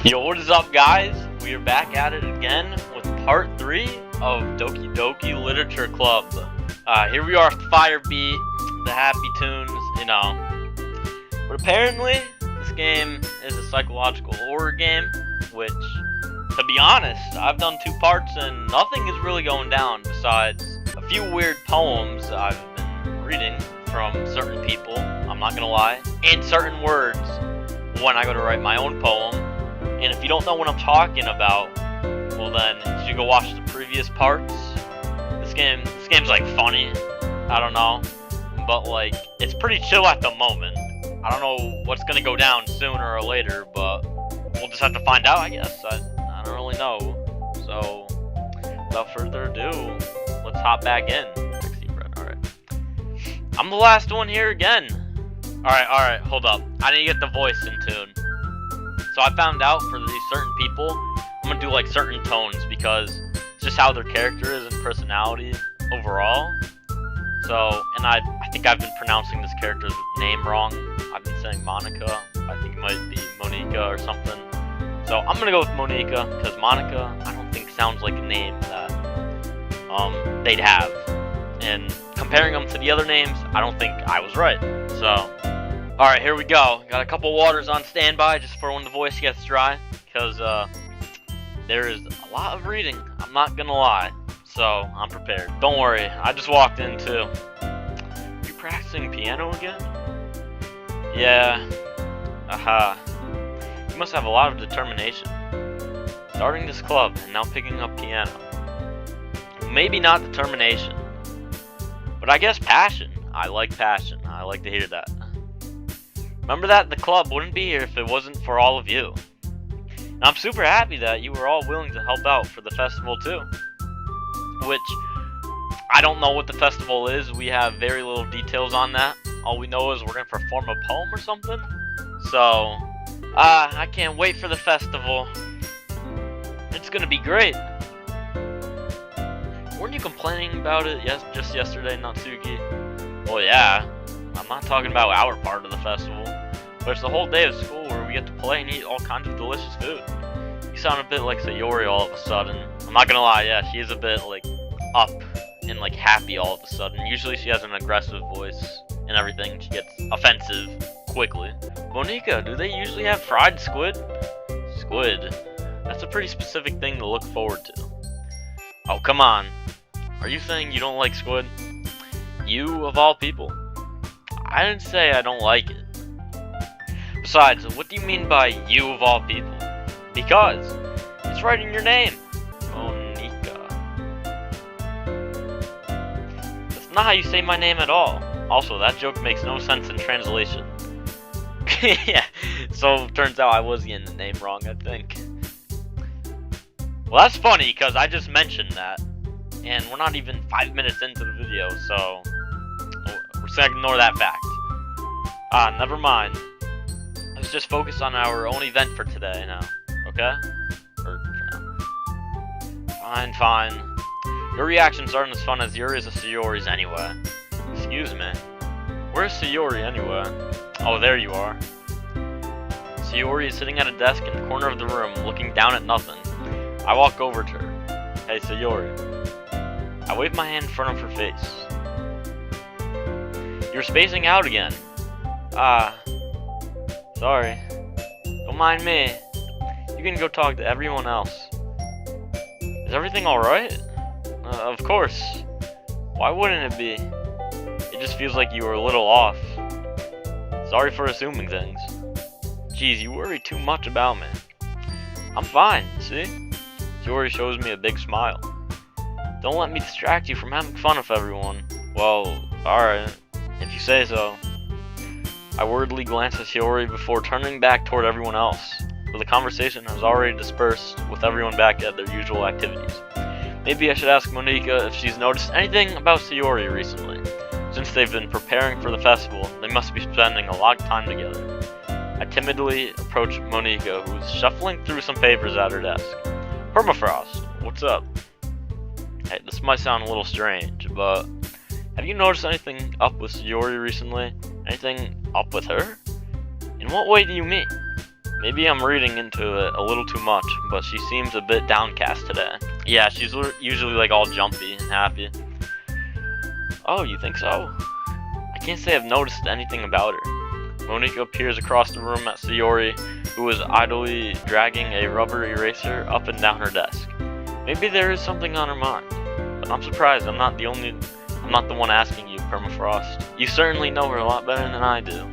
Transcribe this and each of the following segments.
Yo, what is up, guys? We are back at it again with part 3 of Doki Literature Club. Here we are with the fire beat, the happy tunes, you know. But apparently, this game is a psychological horror game, which, to be honest, I've done 2 parts and nothing is really going down besides a few weird poems I've been reading from certain people, I'm not gonna lie, and certain words when I go to write my own poem. And if you don't know what I'm talking about, well then you should go watch the previous parts. This game's like funny, I don't know, but like it's pretty chill at the moment. I don't know what's gonna go down sooner or later, but we'll just have to find out, I guess. I don't really know. So without further ado, let's hop back in. Alright. I'm the last one here again. Alright, hold up. I need to get the voice in tune. So I found out for these certain people, I'm gonna do like certain tones because it's just how their character is and personality overall. So, and I think I've been pronouncing this character's name wrong. I've been saying Monica. I think it might be Monica or something. So I'm gonna go with Monica because Monica, I don't think sounds like a name that they'd have. And comparing them to the other names, I don't think I was right. So. Alright, here we go. Got a couple waters on standby just for when the voice gets dry, because there is a lot of reading, I'm not gonna lie, so I'm prepared. Don't worry, I just walked into... You practicing piano again? Yeah, aha. You must have a lot of determination. Starting this club and now picking up piano. Maybe not determination, but I guess passion. I like passion, I like to hear that. Remember that the club wouldn't be here if it wasn't for all of you. And I'm super happy that you were all willing to help out for the festival too. Which, I don't know what the festival is, we have very little details on that. All we know is we're going to perform a poem or something. So, I can't wait for the festival. It's going to be great. Weren't you complaining about it just yesterday, Natsuki? Well, yeah. I'm not talking about our part of the festival, but it's the whole day of school where we get to play and eat all kinds of delicious food. You sound a bit like Yuri all of a sudden. I'm not gonna lie, yeah, she is a bit like up and like happy all of a sudden. Usually she has an aggressive voice and everything. She gets offensive quickly. Monica, do they usually have fried squid? Squid? That's a pretty specific thing to look forward to. Oh, come on. Are you saying you don't like squid? You, of all people. I didn't say I don't like it. Besides, what do you mean by you of all people? Because it's right in your name. Monica. That's not how you say my name at all. Also, that joke makes no sense in translation. Yeah, so turns out I was getting the name wrong, I think. Well, that's funny, because I just mentioned that. And we're not even 5 minutes into the video, so... we're just gonna ignore that fact. Never mind. Let's just focus on our own event for today now, okay? Or for now. Fine. Your reactions aren't as fun as Yuri's or Sayori's anyway. Excuse me. Where's Sayori anyway? Oh, there you are. Sayori is sitting at a desk in the corner of the room, looking down at nothing. I walk over to her. Hey, Sayori. I wave my hand in front of her face. You're spacing out again. Sorry. Don't mind me. You can go talk to everyone else. Is everything alright? Of course. Why wouldn't it be? It just feels like you were a little off. Sorry for assuming things. Jeez, you worry too much about me. I'm fine, see? Yuri shows me a big smile. Don't let me distract you from having fun with everyone. Well, alright. If you say so. I worriedly glance at Yuri before turning back toward everyone else, but the conversation has already dispersed with everyone back at their usual activities. Maybe I should ask Monica if she's noticed anything about Sayori recently. Since they've been preparing for the festival, they must be spending a lot of time together. I timidly approach Monica, who's shuffling through some papers at her desk. Permafrost, what's up? Hey, this might sound a little strange, but have you noticed anything up with Yuri recently? Anything up with her? In what way do you mean? Maybe I'm reading into it a little too much, but she seems a bit downcast today. Yeah, she's usually like all jumpy and happy. Oh, you think so? I can't say I've noticed anything about her. Monika appears across the room at Sayori, who is idly dragging a rubber eraser up and down her desk. Maybe there is something on her mind, but I'm surprised I'm not the one asking you, Permafrost. You certainly know her a lot better than I do.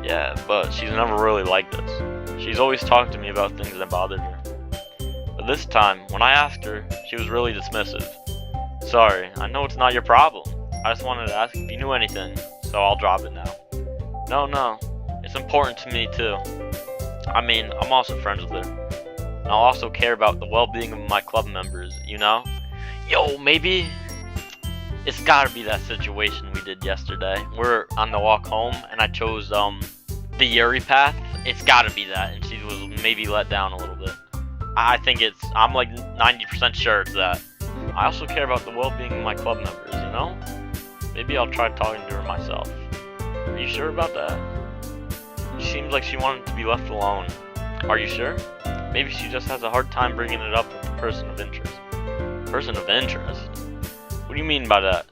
Yeah, but she's never really like this. She's always talked to me about things that bothered her. But this time, when I asked her, she was really dismissive. Sorry, I know it's not your problem. I just wanted to ask if you knew anything, so I'll drop it now. No, it's important to me too. I mean, I'm also friends with her. And I'll also care about the well-being of my club members, you know? Yo, maybe it's gotta be that situation we did yesterday. We're on the walk home, and I chose, the Yuri path. It's gotta be that, and she was maybe let down a little bit. I'm like 90% sure it's that. I also care about the well-being of my club members, you know? Maybe I'll try talking to her myself. Are you sure about that? She seems like she wanted to be left alone. Are you sure? Maybe she just has a hard time bringing it up with the person of interest. Person of interest? What do you mean by that?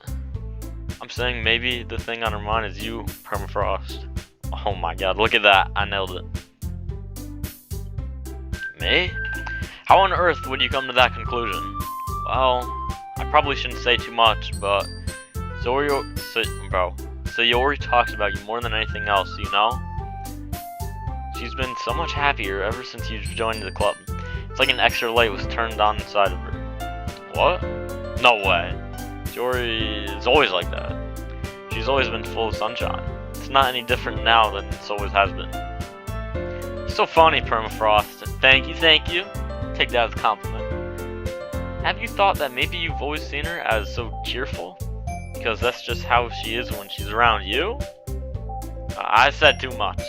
I'm saying maybe the thing on her mind is you, Permafrost. Oh my god, look at that. I nailed it. Me? How on earth would you come to that conclusion? Well, I probably shouldn't say too much, but Sayori talks about you more than anything else, you know? She's been so much happier ever since you joined the club. It's like an extra light was turned on inside of her. What? No way. Yuri is always like that. She's always been full of sunshine. It's not any different now than it always has been. You're so funny, Permafrost. Thank you. Take that as a compliment. Have you thought that maybe you've always seen her as so cheerful? Because that's just how she is when she's around you? I said too much.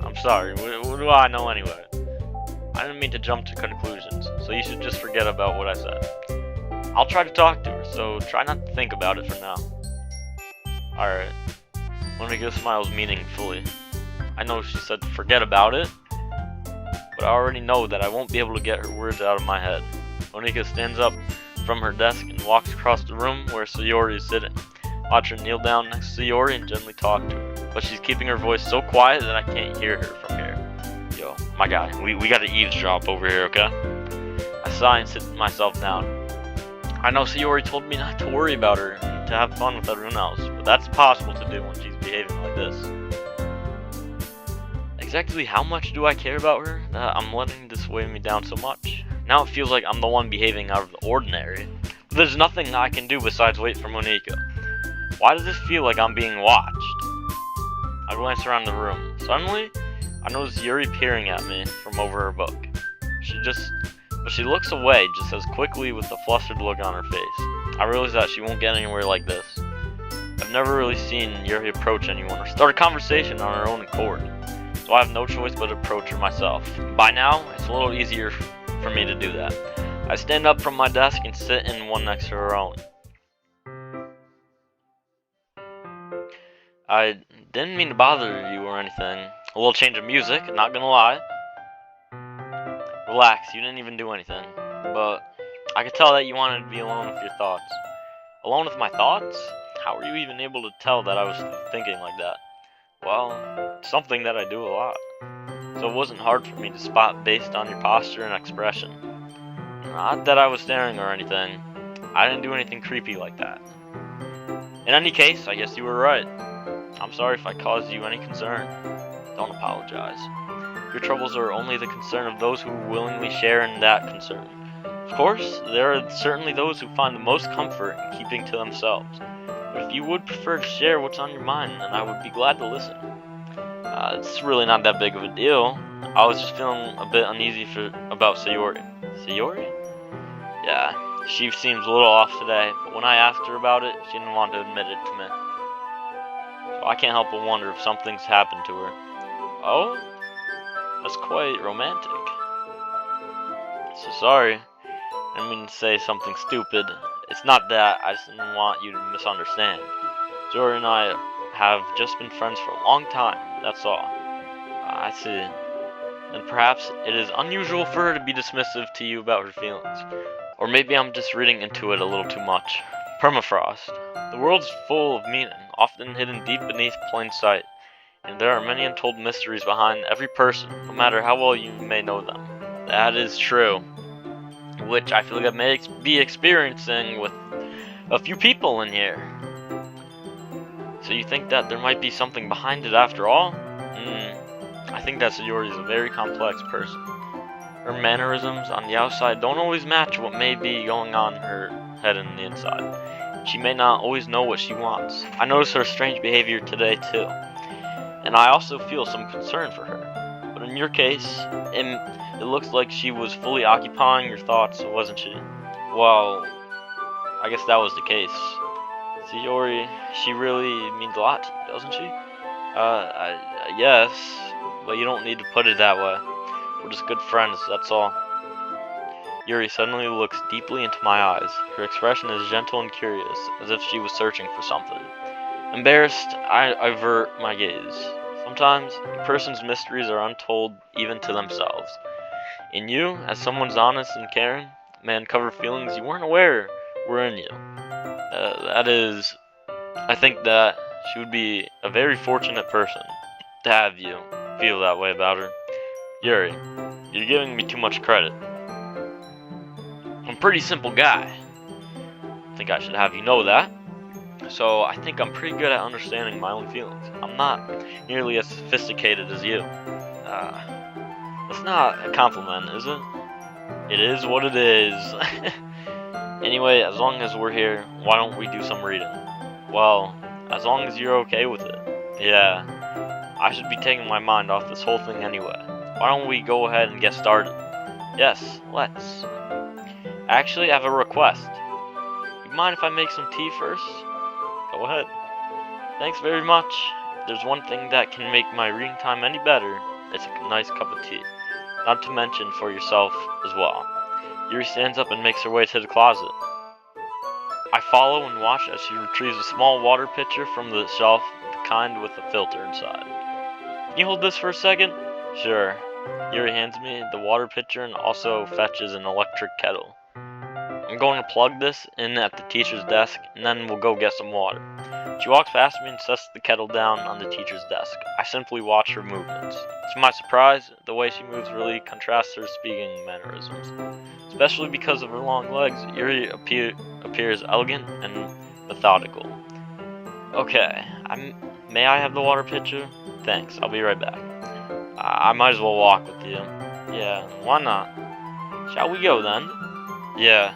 I'm sorry. What do I know anyway? I didn't mean to jump to conclusions, so you should just forget about what I said. I'll try to talk to her, so try not to think about it for now. Alright. Monika smiles meaningfully. I know she said forget about it, but I already know that I won't be able to get her words out of my head. Monika stands up from her desk and walks across the room where Sayori is sitting. Watch her kneel down next to Yuri and gently talk to her, but she's keeping her voice so quiet that I can't hear her from here. Yo, my guy, we gotta eavesdrop over here, okay? I sigh and sit myself down. I know Sayori told me not to worry about her and to have fun with everyone else, but that's impossible to do when she's behaving like this. Exactly how much do I care about her that I'm letting this weigh me down so much? Now it feels like I'm the one behaving out of the ordinary, but there's nothing I can do besides wait for Monika. Why does this feel like I'm being watched? I glance around the room. Suddenly, I notice Yuri peering at me from over her book. She looks away just as quickly with a flustered look on her face. I realize that she won't get anywhere like this. I've never really seen Yuri approach anyone or start a conversation on her own accord, so I have no choice but to approach her myself. By now, it's a little easier for me to do that. I stand up from my desk and sit in one next to her own. I didn't mean to bother you or anything. A little change of music, not gonna lie. Relax, you didn't even do anything. But I could tell that you wanted to be alone with your thoughts. Alone with my thoughts? How were you even able to tell that I was thinking like that? Well, it's something that I do a lot. So it wasn't hard for me to spot based on your posture and expression. Not that I was staring or anything. I didn't do anything creepy like that. In any case, I guess you were right. I'm sorry if I caused you any concern. Don't apologize. Your troubles are only the concern of those who willingly share in that concern. Of course, there are certainly those who find the most comfort in keeping to themselves. But if you would prefer to share what's on your mind, then I would be glad to listen. It's really not that big of a deal. I was just feeling a bit uneasy about Sayori. Sayori? Yeah, she seems a little off today, but when I asked her about it, she didn't want to admit it to me. So I can't help but wonder if something's happened to her. Oh? That's quite romantic. So sorry. I didn't mean to say something stupid. It's not that, I just didn't want you to misunderstand. Yuri and I have just been friends for a long time, that's all. I see. then perhaps it is unusual for her to be dismissive to you about her feelings. Or maybe I'm just reading into it a little too much. Permafrost. The world's full of meaning, often hidden deep beneath plain sight, and there are many untold mysteries behind every person, no matter how well you may know them. That is true, which I feel like I may be experiencing with a few people in here. So you think that there might be something behind it after all? I think that Yuri is a very complex person. Her mannerisms on the outside don't always match what may be going on in her head and the inside. She may not always know what she wants. I noticed her strange behavior today too, and I also feel some concern for her. But in your case, it looks like she was fully occupying your thoughts, wasn't she? Well, I guess that was the case. See, Yuri, she really means a lot to you, doesn't she? Yes, but you don't need to put it that way. We're just good friends, that's all. Yuri suddenly looks deeply into my eyes. Her expression is gentle and curious, as if she was searching for something. Embarrassed, I avert my gaze. Sometimes, a person's mysteries are untold even to themselves. And you, as someone's honest and caring, may uncover feelings you weren't aware were in you. I think that she would be a very fortunate person to have you feel that way about her. Yuri, you're giving me too much credit. I'm a pretty simple guy. I think I should have you know that. So I think I'm pretty good at understanding my own feelings. I'm not nearly as sophisticated as you. That's not a compliment, is it? It is what it is. Anyway, as long as we're here, why don't we do some reading? Well, as long as you're okay with it. Yeah, I should be taking my mind off this whole thing anyway. Why don't we go ahead and get started? Yes, let's. Actually, I have a request. You mind if I make some tea first? Go ahead. Thanks very much. If there's one thing that can make my reading time any better, it's a nice cup of tea. Not to mention for yourself as well. Yuri stands up and makes her way to the closet. I follow and watch as she retrieves a small water pitcher from the shelf, the kind with a filter inside. Can you hold this for a second? Sure. Yuri hands me the water pitcher and also fetches an electric kettle. I'm going to plug this in at the teacher's desk, and then we'll go get some water. She walks past me and sets the kettle down on the teacher's desk. I simply watch her movements. To my surprise, the way she moves really contrasts her speaking mannerisms. Especially because of her long legs, Yuri appears elegant and methodical. Okay, may I have the water pitcher? Thanks, I'll be right back. I might as well walk with you. Yeah, why not? Shall we go then? Yeah.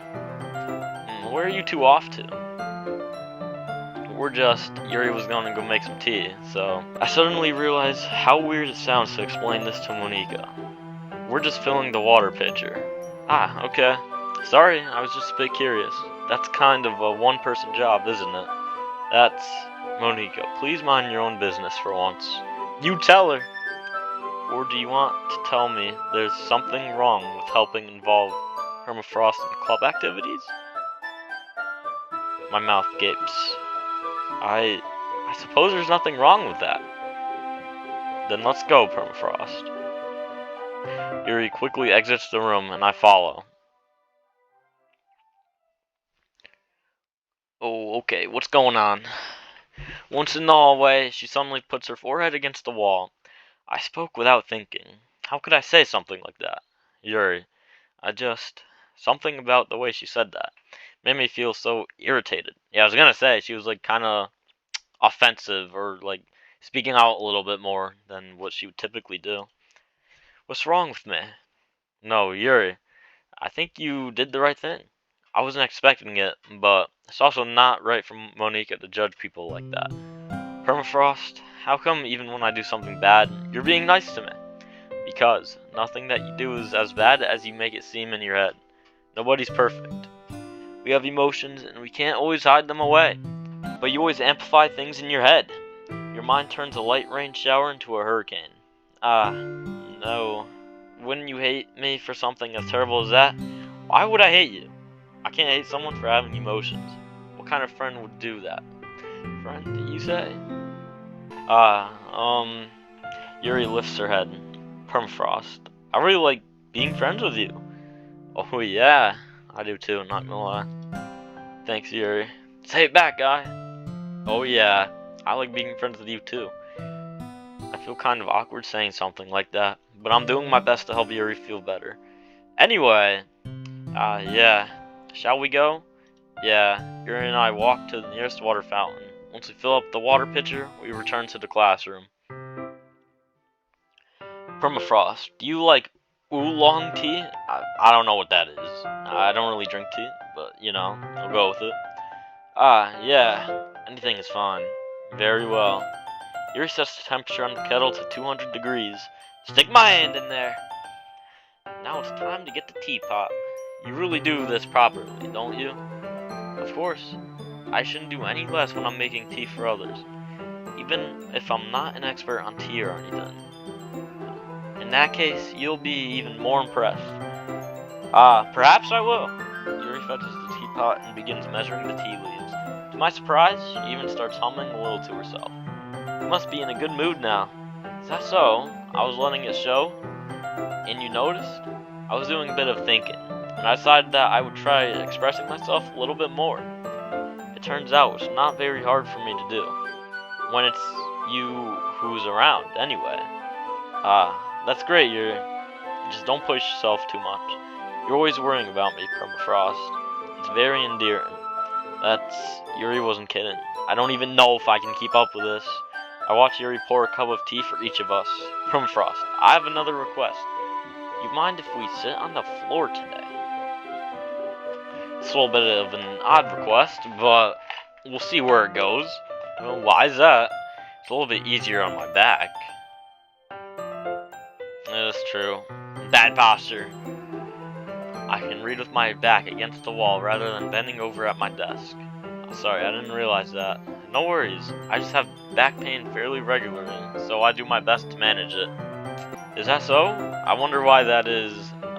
Where are you two off to? Yuri was going to go make some tea, so I suddenly realized how weird it sounds to explain this to Monika. We're just filling the water pitcher. Ah, okay. Sorry, I was just a bit curious. That's kind of a one-person job, isn't it? That's... Monika, please mind your own business for once. You tell her! Or do you want to tell me there's something wrong with helping involve Permafrost in club activities? My mouth gapes. I suppose there's nothing wrong with that. Then let's go, Permafrost. Yuri quickly exits the room and I follow. Oh, okay, what's going on? Once in the hallway, she suddenly puts her forehead against the wall. I spoke without thinking. How could I say something like that? Yuri, something about the way she said that made me feel so irritated. Yeah, I was gonna say, she was like kinda offensive or like speaking out a little bit more than what she would typically do. What's wrong with me? No, Yuri, I think you did the right thing. I wasn't expecting it, but it's also not right for Monika to judge people like that. Permafrost, how come even when I do something bad, you're being nice to me? Because nothing that you do is as bad as you make it seem in your head. Nobody's perfect. We have emotions and we can't always hide them away. But you always amplify things in your head. Your mind turns a light rain shower into a hurricane. No. Wouldn't you hate me for something as terrible as that? Why would I hate you? I can't hate someone for having emotions. What kind of friend would do that? Friend, did you say? Yuri lifts her head. Permafrost. I really like being friends with you. Oh yeah, I do too, not gonna lie. Thanks, Yuri. Say it back, guy. Oh yeah, I like being friends with you too. I feel kind of awkward saying something like that, but I'm doing my best to help Yuri feel better. Anyway, yeah, shall we go? Yeah, Yuri and I walk to the nearest water fountain. Once we fill up the water pitcher, we return to the classroom. Permafrost, do you like oolong tea? I don't know what that is. I don't really drink tea, but you know, I'll go with it. Yeah, anything is fine. Very well. Yuri sets the temperature on the kettle to 200 degrees. Stick my hand in there. Now it's time to get the teapot. You really do this properly, don't you? Of course. I shouldn't do any less when I'm making tea for others, even if I'm not an expert on tea or anything. In that case, you'll be even more impressed. Perhaps I will. Yuri fetches the teapot and begins measuring the tea leaves. To my surprise, she even starts humming a little to herself. You must be in a good mood now. Is that so? I was letting it show, and you noticed? I was doing a bit of thinking, and I decided that I would try expressing myself a little bit more. It turns out it's not very hard for me to do, when it's you who's around, anyway. That's great, Yuri. Just don't push yourself too much. You're always worrying about me, Permafrost. It's very endearing. Yuri wasn't kidding. I don't even know if I can keep up with this. I watch Yuri pour a cup of tea for each of us. Permafrost, I have another request. You mind if we sit on the floor today? It's a little bit of an odd request, but we'll see where it goes. Well, why is that? It's a little bit easier on my back. That's true. Bad posture. I can read with my back against the wall rather than bending over at my desk. Sorry, I didn't realize that. No worries. I just have back pain fairly regularly, so I do my best to manage it. Is that so? I wonder why that is.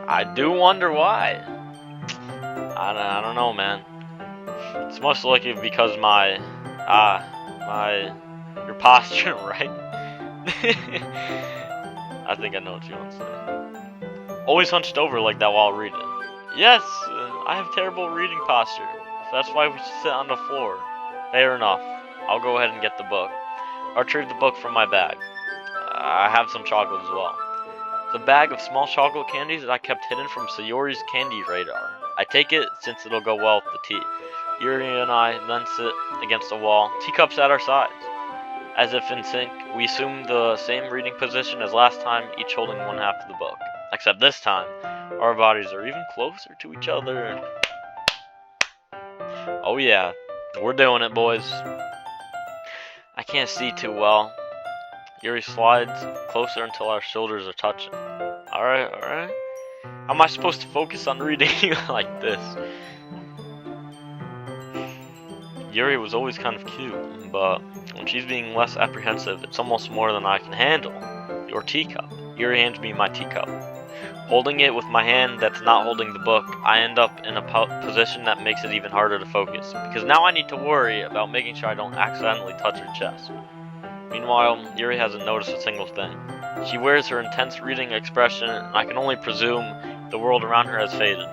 I do wonder why. I don't know, man. It's most likely because your posture, right? I think I know what you want to say. Always hunched over like that while reading. Yes, I have terrible reading posture, so that's why we should sit on the floor. Fair enough. I'll go ahead and get the book. I'll retrieve the book from my bag. I have some chocolate as well. It's a bag of small chocolate candies that I kept hidden from Sayori's candy radar. I take it since it'll go well with the tea. Yuri and I then sit against the wall, teacups at our sides. As if in sync, we assume the same reading position as last time, each holding one half of the book. Except this time, our bodies are even closer to each other. Oh yeah, we're doing it, boys. I can't see too well. Yuri slides closer until our shoulders are touching. Alright, alright. How am I supposed to focus on reading like this? Yuri was always kind of cute, but when she's being less apprehensive, it's almost more than I can handle. Your teacup. Yuri hands me my teacup. Holding it with my hand that's not holding the book, I end up in a position that makes it even harder to focus, because now I need to worry about making sure I don't accidentally touch her chest. Meanwhile, Yuri hasn't noticed a single thing. She wears her intense reading expression, and I can only presume the world around her has faded.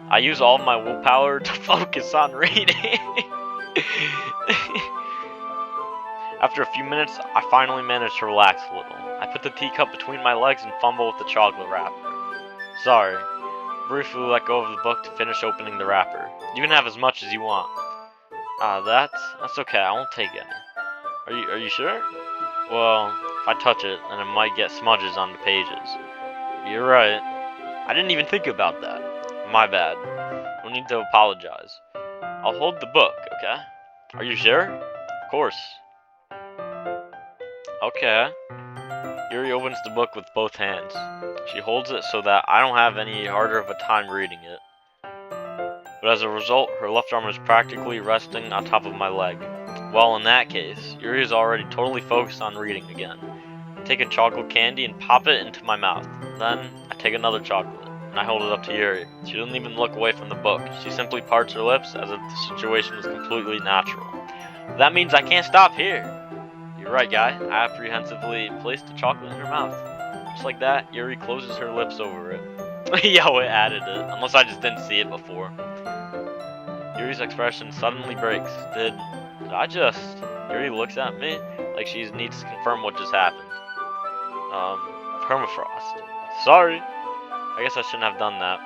I use all of my willpower to focus on reading. After a few minutes, I finally manage to relax a little. I put the teacup between my legs and fumble with the chocolate wrapper. Sorry. Briefly let go of the book to finish opening the wrapper. You can have as much as you want. That's okay, I won't take any. Are you sure? Well, if I touch it, then it might get smudges on the pages. You're right. I didn't even think about that. My bad. No need to apologize. I'll hold the book, okay? Are you sure? Of course. Okay. Yuri opens the book with both hands. She holds it so that I don't have any harder of a time reading it. But as a result, her left arm is practically resting on top of my leg. Well, in that case, Yuri is already totally focused on reading again. I take a chocolate candy and pop it into my mouth. Then, I take another chocolate, and I hold it up to Yuri. She doesn't even look away from the book. She simply parts her lips as if the situation is completely natural. That means I can't stop here. You're right, guy. I apprehensively placed the chocolate in her mouth. Just like that, Yuri closes her lips over it. Yo, it added it. Unless I just didn't see it before. Yuri's expression suddenly breaks. Did I just... Yuri looks at me like she needs to confirm what just happened. Permafrost. Sorry. I guess I shouldn't have done that.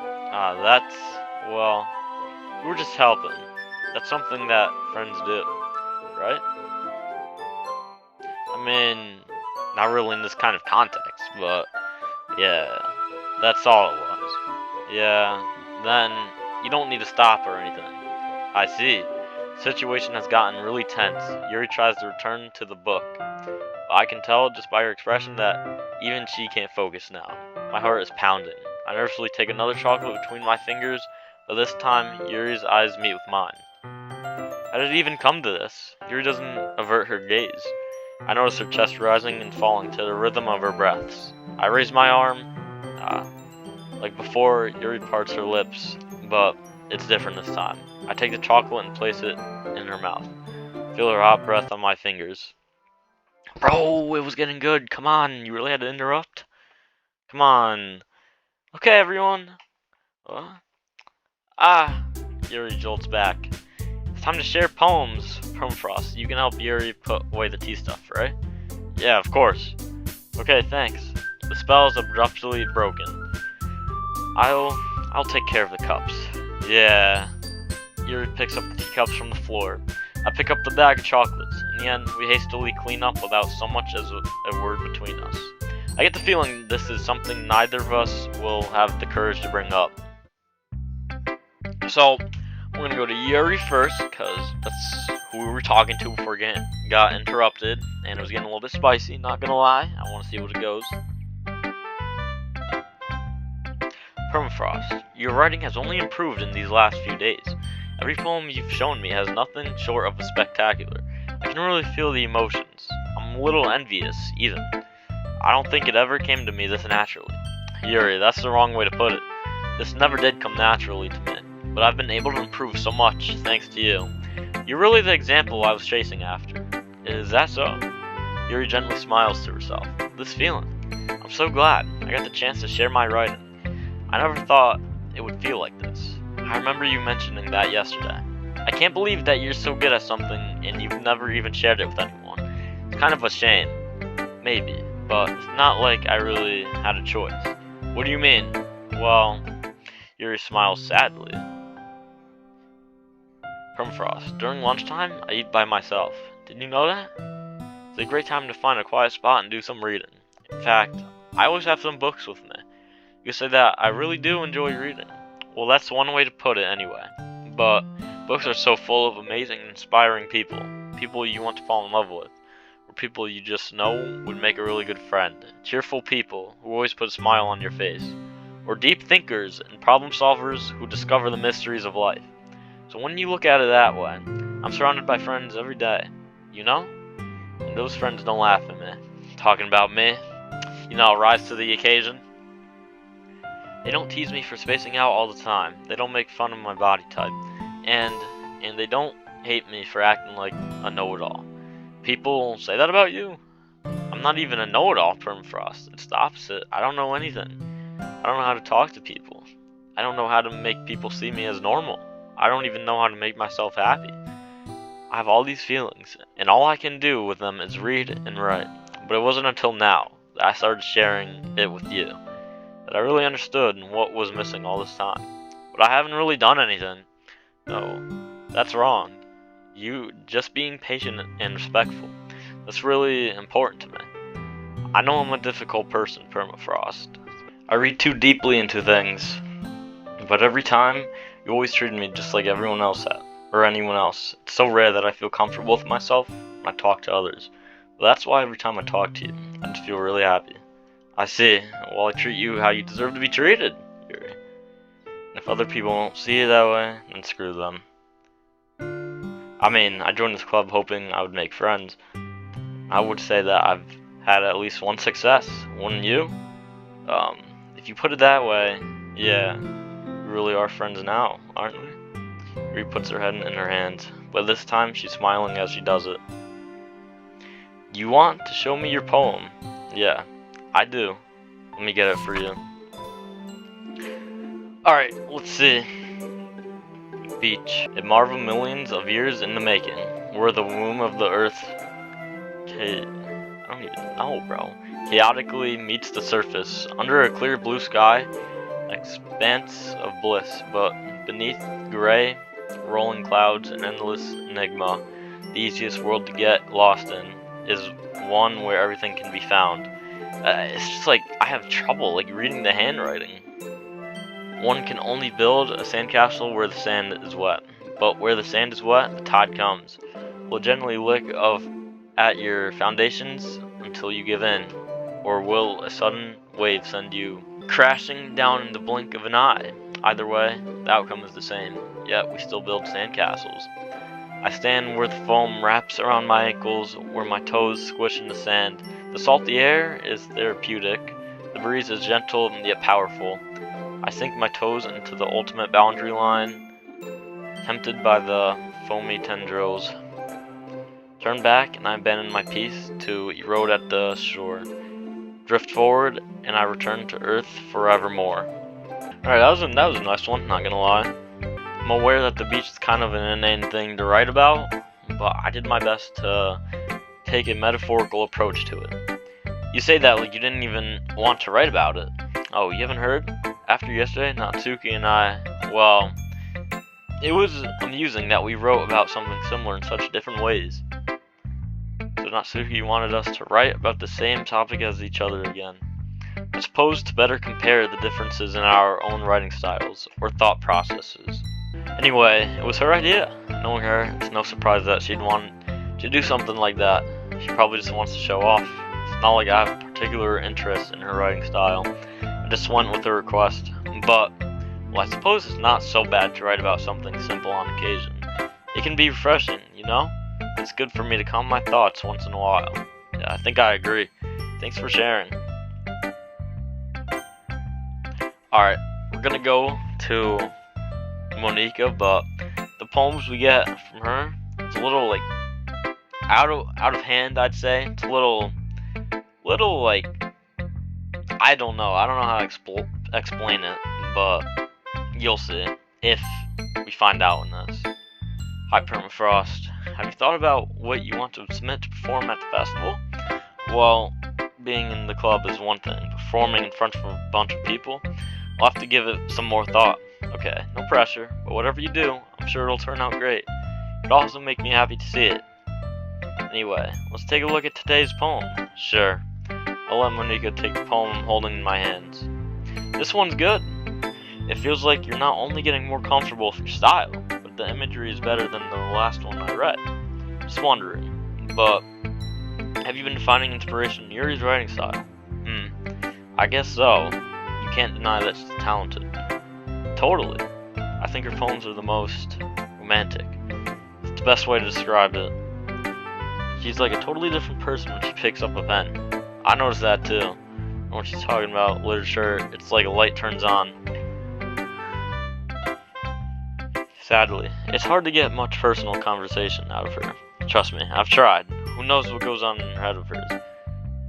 That's... well... we were just helping. That's something that friends do, right? I mean, not really in this kind of context, but yeah, that's all it was. Yeah, then you don't need to stop or anything. I see. The situation has gotten really tense. Yuri tries to return to the book. I can tell just by her expression that even she can't focus now. My heart is pounding. I nervously take another chocolate between my fingers, but this time Yuri's eyes meet with mine. How did it even come to this? Yuri doesn't avert her gaze. I notice her chest rising and falling to the rhythm of her breaths. I raise my arm. Like before, Yuri parts her lips, but it's different this time. I take the chocolate and place it in her mouth. Feel her hot breath on my fingers. Bro, it was getting good. Come on, you really had to interrupt? Come on. Okay, everyone. Yuri jolts back. It's time to share poems. Permafrost, you can help Yuri put away the tea stuff, right? Yeah, of course. Okay, thanks. The spell is abruptly broken. I'll take care of the cups. Yeah. Yuri picks up the teacups from the floor. I pick up the bag of chocolates. In the end, we hastily clean up without so much as a word between us. I get the feeling this is something neither of us will have the courage to bring up. So, we're gonna go to Yuri first, because that's who we were talking to before we got interrupted, and it was getting a little bit spicy, not gonna lie. I want to see what it goes. Permafrost, your writing has only improved in these last few days. Every poem you've shown me has nothing short of a spectacular. I can really feel the emotions. I'm a little envious, even. I don't think it ever came to me this naturally. Yuri, that's the wrong way to put it. This never did come naturally to me, but I've been able to improve so much thanks to you. You're really the example I was chasing after. Is that so? Yuri gently smiles to herself. This feeling. I'm so glad I got the chance to share my writing. I never thought it would feel like this. I remember you mentioning that yesterday. I can't believe that you're so good at something and you've never even shared it with anyone. It's kind of a shame. Maybe. But it's not like I really had a choice. What do you mean? Well, Yuri smiles sadly. Permafrost, during lunchtime, I eat by myself. Did you know that? It's a great time to find a quiet spot and do some reading. In fact, I always have some books with me. You could say that I really do enjoy reading. Well, that's one way to put it anyway. But books are so full of amazing and inspiring people. People you want to fall in love with. Or people you just know would make a really good friend. Cheerful people who always put a smile on your face. Or deep thinkers and problem solvers who discover the mysteries of life. So when you look at it that way, I'm surrounded by friends every day. You know? And those friends don't laugh at me. Talking about me. You know, I'll rise to the occasion. They don't tease me for spacing out all the time. They don't make fun of my body type. And they don't hate me for acting like a know-it-all. People say that about you. I'm not even a know-it-all, Permafrost. It's the opposite. I don't know anything. I don't know how to talk to people. I don't know how to make people see me as normal. I don't even know how to make myself happy. I have all these feelings, and all I can do with them is read and write. But it wasn't until now that I started sharing it with you that I really understood what was missing all this time. But I haven't really done anything. No, that's wrong. You just being patient and respectful. That's really important to me. I know I'm a difficult person, Permafrost. I read too deeply into things. But every time, you always treated me just like everyone else had, or anyone else. It's so rare that I feel comfortable with myself when I talk to others. But that's why every time I talk to you, I just feel really happy. I see. Well, I treat you how you deserve to be treated, Yuri. And if other people won't see it that way, then screw them. I mean, I joined this club hoping I would make friends. I would say that I've had at least one success, wouldn't you? If you put it that way, yeah, we really are friends now, aren't we? Yuri puts her head in her hands, but this time she's smiling as she does it. You want to show me your poem? Yeah, I do. Let me get it for you. Alright, let's see. Beach. A marvel millions of years in the making. We're the womb of the earth. I don't even know, bro. Chaotically meets the surface. Under a clear blue sky, expanse of bliss. But beneath gray, rolling clouds, an endless enigma. The easiest world to get lost in is one where everything can be found. It's just like, I have trouble like reading the handwriting. One can only build a sandcastle where the sand is wet. But where the sand is wet, the tide comes. Will gently lick at your foundations until you give in. Or will a sudden wave send you crashing down in the blink of an eye? Either way, the outcome is the same. Yet we still build sandcastles. I stand where the foam wraps around my ankles, where my toes squish in the sand. The salty air is therapeutic. The breeze is gentle and yet powerful. I sink my toes into the ultimate boundary line, tempted by the foamy tendrils. Turn back and I abandon my peace to erode at the shore. Drift forward and I return to earth forevermore. Alright, that was a nice one, not gonna lie. I'm aware that the beach is kind of an inane thing to write about, but I did my best to take a metaphorical approach to it. You say that like you didn't even want to write about it. Oh, you haven't heard? After yesterday, Natsuki and I, well, it was amusing that we wrote about something similar in such different ways. So Natsuki wanted us to write about the same topic as each other again. I suppose to better compare the differences in our own writing styles, or thought processes. Anyway, it was her idea. Knowing her, it's no surprise that she'd want to do something like that. She probably just wants to show off. It's not like I have a particular interest in her writing style. I just went with her request. But, well, I suppose it's not so bad to write about something simple on occasion. It can be refreshing, you know? It's good for me to calm my thoughts once in a while. Yeah, I think I agree. Thanks for sharing. Alright, we're gonna go to Monica, but the poems we get from her, it's a little like out of hand, I'd say. It's a little like, I don't know how to explain it, but you'll see if we find out in this. Hi Permafrost, have you thought about what you want to submit to perform at the festival? Well, being in the club is one thing. Performing in front of a bunch of people, I'll have to give it some more thought. Okay, no pressure, but whatever you do, I'm sure it'll turn out great. It'll also make me happy to see it. Anyway, let's take a look at today's poem. Sure, I'll let Monica take the poem I'm holding in my hands. This one's good. It feels like you're not only getting more comfortable with your style, but the imagery is better than the last one I read. Just wondering, but have you been finding inspiration in Yuri's writing style? I guess so. You can't deny that she's talented. Totally. I think her poems are the most romantic. It's the best way to describe it. She's like a totally different person when she picks up a pen. I noticed that too. And when she's talking about literature, it's like a light turns on. Sadly, it's hard to get much personal conversation out of her. Trust me, I've tried. Who knows what goes on in her head of hers.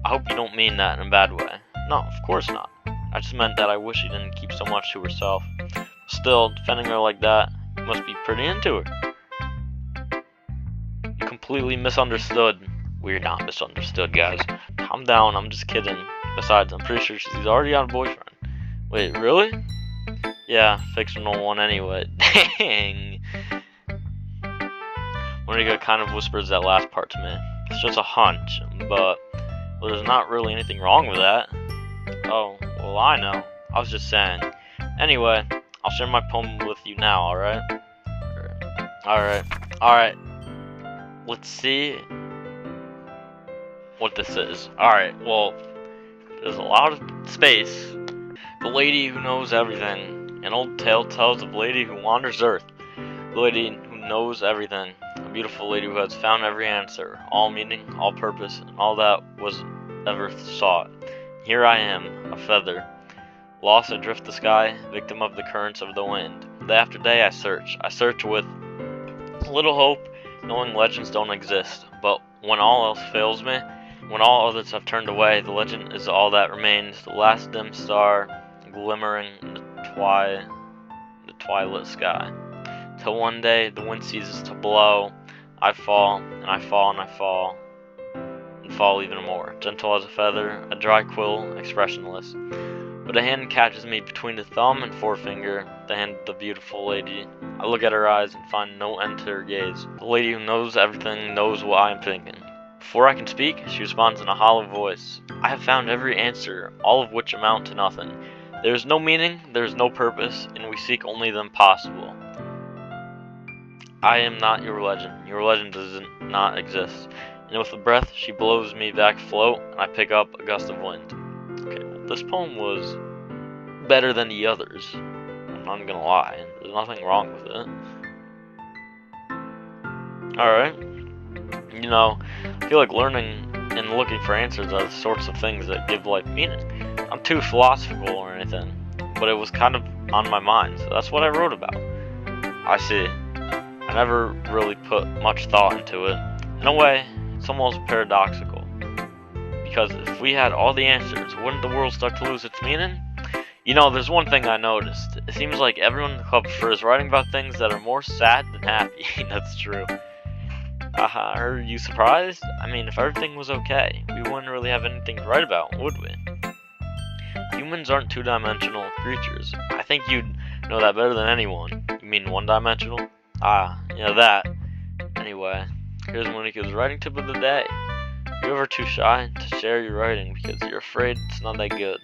I hope you don't mean that in a bad way. No, of course not. I just meant that I wish she didn't keep so much to herself. Still, defending her like that, you must be pretty into her. You completely misunderstood. We're not misunderstood, guys. Calm down, I'm just kidding. Besides, I'm pretty sure she's already got a boyfriend. Wait, really? Yeah, fictional one anyway. Dang. Monica kind of whispers that last part to me. It's just a hunch, but well, there's not really anything wrong with that. Oh, well, I know. I was just saying. Anyway, I'll share my poem with you now, alright? Alright. Let's see what this is. Alright, well, there's a lot of space. The lady who knows everything. An old tale tells of a lady who wanders earth. The lady who knows everything. A beautiful lady who has found every answer, all meaning, all purpose, and all that was ever sought. Here I am, a feather, lost adrift the sky, victim of the currents of the wind. Day after day I search with little hope, knowing legends don't exist. But when all else fails me, When all others have turned away, the legend is all that remains, the last dim star glimmering in the twilight sky. Till one day the wind ceases to blow, I fall, and I fall, and I fall, and fall even more, gentle as a feather, a dry quill, expressionless. But a hand catches me between the thumb and forefinger, the hand of the beautiful lady. I look at her eyes and find no end to her gaze. The lady who knows everything knows what I am thinking. Before I can speak, she responds in a hollow voice. I have found every answer, all of which amount to nothing. There is no meaning, there is no purpose, and we seek only the impossible. I am not your legend. Your legend does not exist. And with a breath, she blows me back afloat, and I pick up a gust of wind. Okay, well, this poem was better than the others. I'm not gonna lie. There's nothing wrong with it. Alright. You know, I feel like learning and looking for answers are the sorts of things that give life meaning. I'm too philosophical or anything, but it was kind of on my mind, so that's what I wrote about. I see. I never really put much thought into it. In a way, it's almost paradoxical. Because if we had all the answers, wouldn't the world start to lose its meaning? You know, there's one thing I noticed. It seems like everyone in the club prefers writing about things that are more sad than happy. That's true. Are you surprised? I mean, if everything was okay, we wouldn't really have anything to write about, would we? Humans aren't two-dimensional creatures. I think you'd know that better than anyone. You mean one-dimensional? Yeah, that. Anyway, here's Monica's writing tip of the day. You're ever too shy to share your writing because you're afraid it's not that good.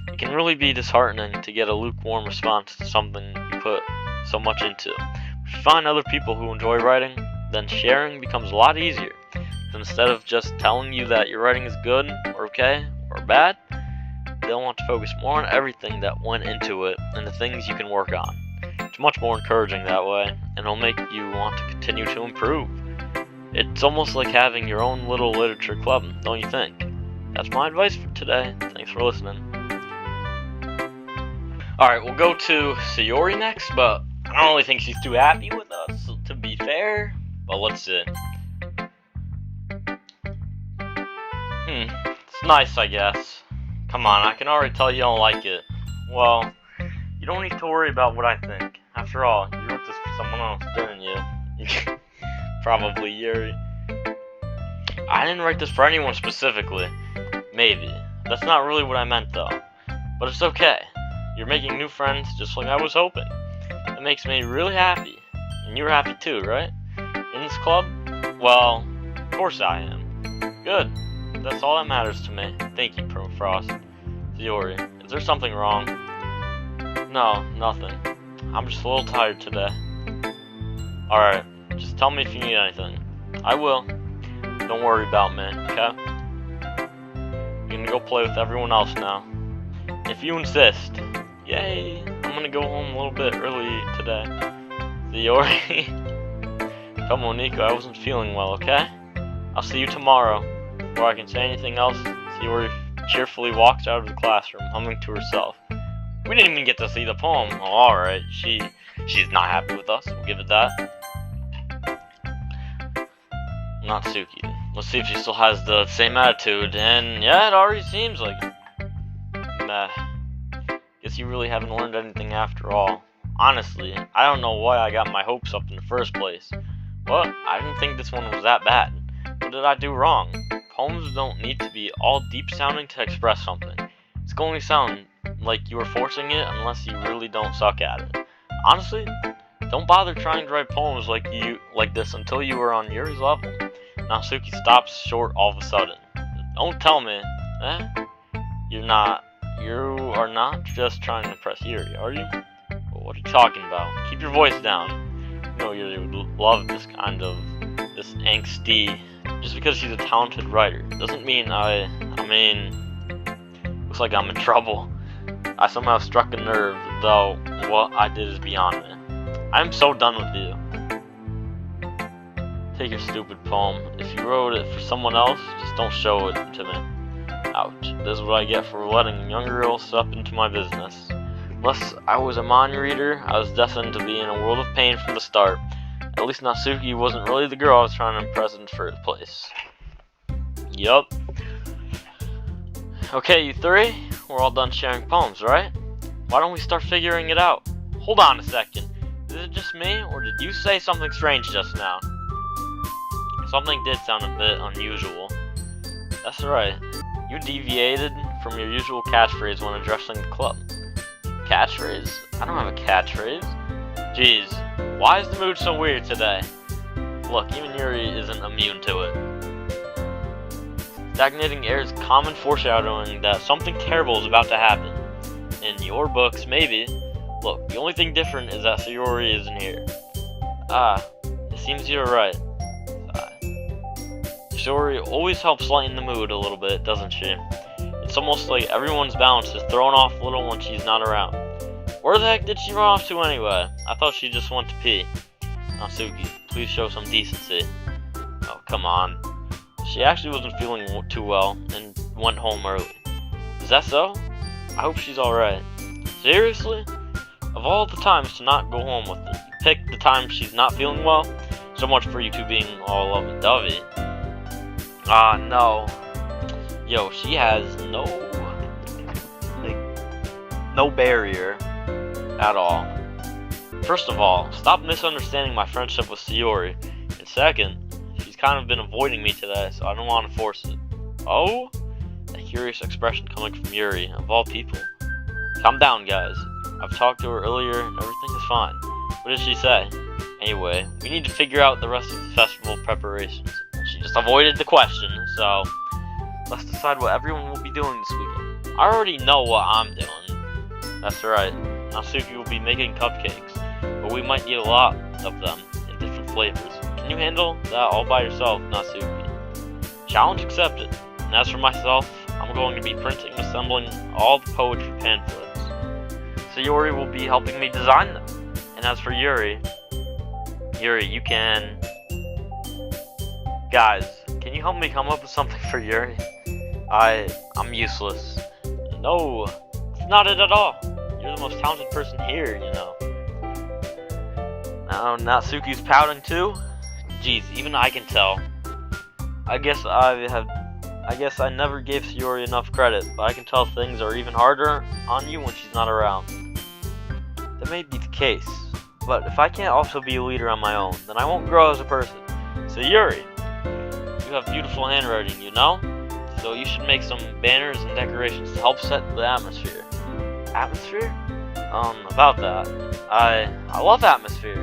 It can really be disheartening to get a lukewarm response to something you put so much into. If you find other people who enjoy writing, then sharing becomes a lot easier. Instead of just telling you that your writing is good, or okay, or bad, they'll want to focus more on everything that went into it and the things you can work on. It's much more encouraging that way, and it'll make you want to continue to improve. It's almost like having your own little literature club, don't you think? That's my advice for today. Thanks for listening. Alright, we'll go to Yuri next, but I don't really think she's too happy with us, to be fair. But let's see. It's nice, I guess. Come on, I can already tell you don't like it. Well, you don't need to worry about what I think. After all, you wrote this for someone else, didn't you? Probably Yuri. I didn't write this for anyone specifically. Maybe. That's not really what I meant, though. But it's okay. You're making new friends just like I was hoping. It makes me really happy. And you're happy too, right? In this club? Well, of course I am. Good. That's all that matters to me. Thank you, Permafrost. Yuri, is there something wrong? No, nothing. I'm just a little tired today. Alright, just tell me if you need anything. I will. Don't worry about me, okay? You're gonna go play with everyone else now. If you insist. Yay! I'm gonna go home a little bit early today. Yuri. Come on, Nico, I wasn't feeling well, okay? I'll see you tomorrow. Before I can say anything else, Yuri cheerfully walks out of the classroom, humming to herself. We didn't even get to see the poem. Oh, alright, she's not happy with us, we'll give it that. Natsuki. Let's see if she still has the same attitude, and yeah, it already seems like it. Meh. Guess you really haven't learned anything after all. Honestly, I don't know why I got my hopes up in the first place. But I didn't think this one was that bad. What did I do wrong? Poems don't need to be all deep sounding to express something. It's going to sound like you were forcing it unless you really don't suck at it. Honestly, don't bother trying to write poems like this until you are on Yuri's level. Natsuki stops short all of a sudden. Don't tell me, you are not just trying to impress Yuri, are you? Well, what are you talking about? Keep your voice down. You know Yuri would love this angsty. Just because she's a talented writer doesn't mean looks like I'm in trouble. I somehow struck a nerve, though what I did is beyond me. I'm so done with you. Take your stupid poem. If you wrote it for someone else, just don't show it to me. Ouch. This is what I get for letting young girls step into my business. Unless I was a mind reader, I was destined to be in a world of pain from the start. At least Natsuki wasn't really the girl I was trying to impress in the first place. Yup. Okay, you three, we're all done sharing poems, right? Why don't we start figuring it out? Hold on a second. Is it just me, or did you say something strange just now? Something did sound a bit unusual. That's right. You deviated from your usual catchphrase when addressing the club. Catchphrase? I don't have a catchphrase. Jeez, why is the mood so weird today? Look, even Yuri isn't immune to it. Stagnating air is common foreshadowing that something terrible is about to happen. In your books, maybe. Look, the only thing different is that Yuri isn't here. It seems you're right. Yuri always helps lighten the mood a little bit, doesn't she? It's almost like everyone's balance is thrown off a little when she's not around. Where the heck did she run off to anyway? I thought she just went to pee. Natsuki, please show some decency. Oh, come on. She actually wasn't feeling too well and went home early. Is that so? I hope she's alright. Seriously? Of all the times to not go home with her, you picked the time she's not feeling well? So much for you two being all lovey-dovey. No. Yo, she has no barrier at all. First of all, stop misunderstanding my friendship with Yuri. And second, she's kind of been avoiding me today, so I don't want to force it. Oh? A curious expression coming from Yuri, of all people. Calm down, guys. I've talked to her earlier and everything is fine. What did she say? Anyway, we need to figure out the rest of the festival preparations. She just avoided the question, so let's decide what everyone will be doing this weekend. I already know what I'm doing. That's right. Natsuki will be making cupcakes, but we might need a lot of them in different flavors. Can you handle that all by yourself, Natsuki? Challenge accepted. And as for myself, I'm going to be printing and assembling all the poetry pamphlets. So Yuri will be helping me design them. And as for Yuri, you can... Guys, can you help me come up with something for Yuri? I'm useless. No, it's not it at all. You're the most talented person here, you know. Now Natsuki's pouting too? Jeez, even I can tell. I guess I never gave Yuri enough credit, but I can tell things are even harder on you when she's not around. That may be the case, but if I can't also be a leader on my own, then I won't grow as a person. So Yuri, you have beautiful handwriting, you know? So you should make some banners and decorations to help set the atmosphere. Atmosphere? About that. I love atmosphere.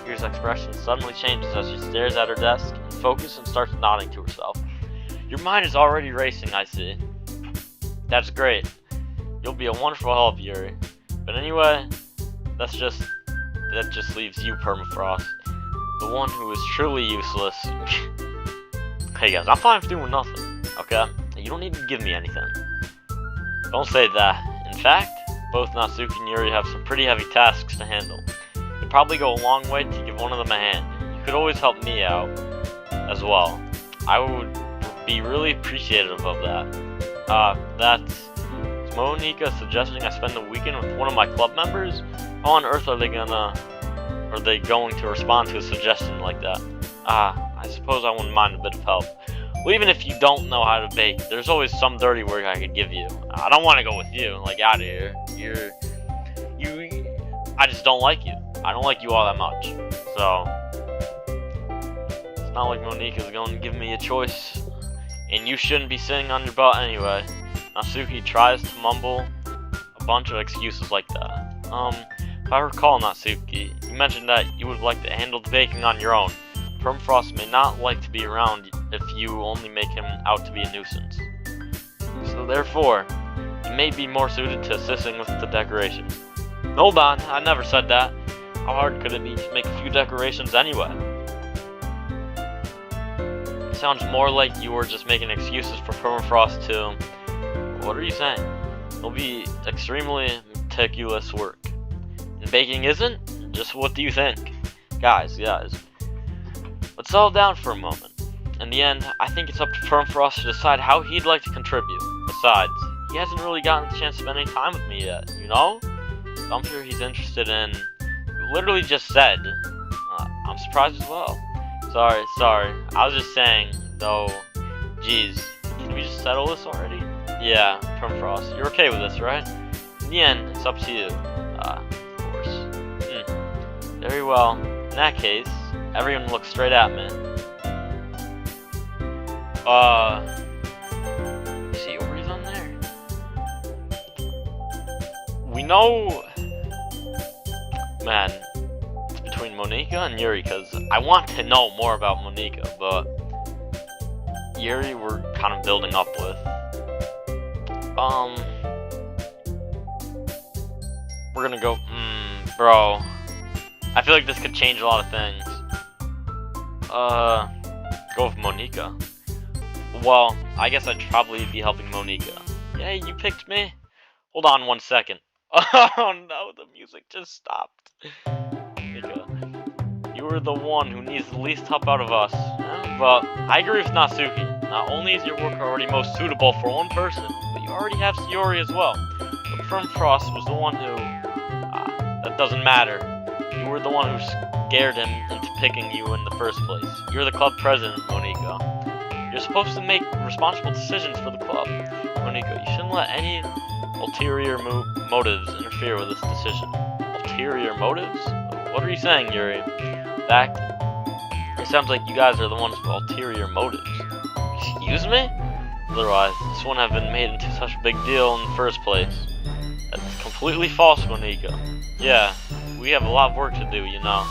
Yuri's expression suddenly changes as she stares at her desk and focuses and starts nodding to herself. Your mind is already racing, I see. That's great. You'll be a wonderful help, Yuri. But anyway, that just leaves you, Permafrost. The one who is truly useless. Hey guys, I'm fine with doing nothing, okay? You don't need to give me anything. Don't say that. In fact, both Natsuki and Yuri have some pretty heavy tasks to handle. It'd probably go a long way to give one of them a hand. You could always help me out as well. I would be really appreciative of that. That's Monika suggesting I spend the weekend with one of my club members? How on earth are they going to respond to a suggestion like that? I suppose I wouldn't mind a bit of help. Well, even if you don't know how to bake, there's always some dirty work I could give you. I don't want to go with you, like, out of here. I just don't like you. I don't like you all that much. So, it's not like Monika's going to give me a choice. And you shouldn't be sitting on your butt anyway. Natsuki tries to mumble a bunch of excuses like that. If I recall, Natsuki, you mentioned that you would like to handle the baking on your own. Permafrost may not like to be around if you only make him out to be a nuisance. So therefore, you may be more suited to assisting with the decorations. Hold on, I never said that. How hard could it be to make a few decorations anyway? It sounds more like you were just making excuses for Permafrost to... What are you saying? It'll be extremely meticulous work. And baking isn't? Just what do you think? Guys. Let's settle down for a moment. In the end, I think it's up to Permafrost to decide how he'd like to contribute. Besides, he hasn't really gotten the chance to spend any time with me yet, you know? So I'm sure he's interested in... You literally just said. I'm surprised as well. Sorry. I was just saying, though, geez, can we just settle this already? Yeah, Permafrost. You're okay with this, right? In the end, it's up to you. Of course. Very well. In that case, everyone look straight at me. See, Yuri's on there. We know... Man, it's between Monika and Yuri, because I want to know more about Monika, but... Yuri we're kind of building up with. We're gonna go... bro. I feel like this could change a lot of things. Go with Monika. Well, I guess I'd probably be helping Monika. Yeah, you picked me? Hold on 1 second. Oh no, the music just stopped. Monika, you were the one who needs the least help out of us. But I agree with Natsuki. Not only is your work already most suitable for one person, but you already have Yuri as well. But Permafrost was the one who... that doesn't matter. You were the one who scared him into picking you in the first place. You're the club president, Monika. You're supposed to make responsible decisions for the club. Monika, you shouldn't let any ulterior motives interfere with this decision. Ulterior motives? What are you saying, Yuri? In fact, it sounds like you guys are the ones with ulterior motives. Excuse me? Otherwise, this wouldn't have been made into such a big deal in the first place. That's completely false, Monika. Yeah, we have a lot of work to do, you know.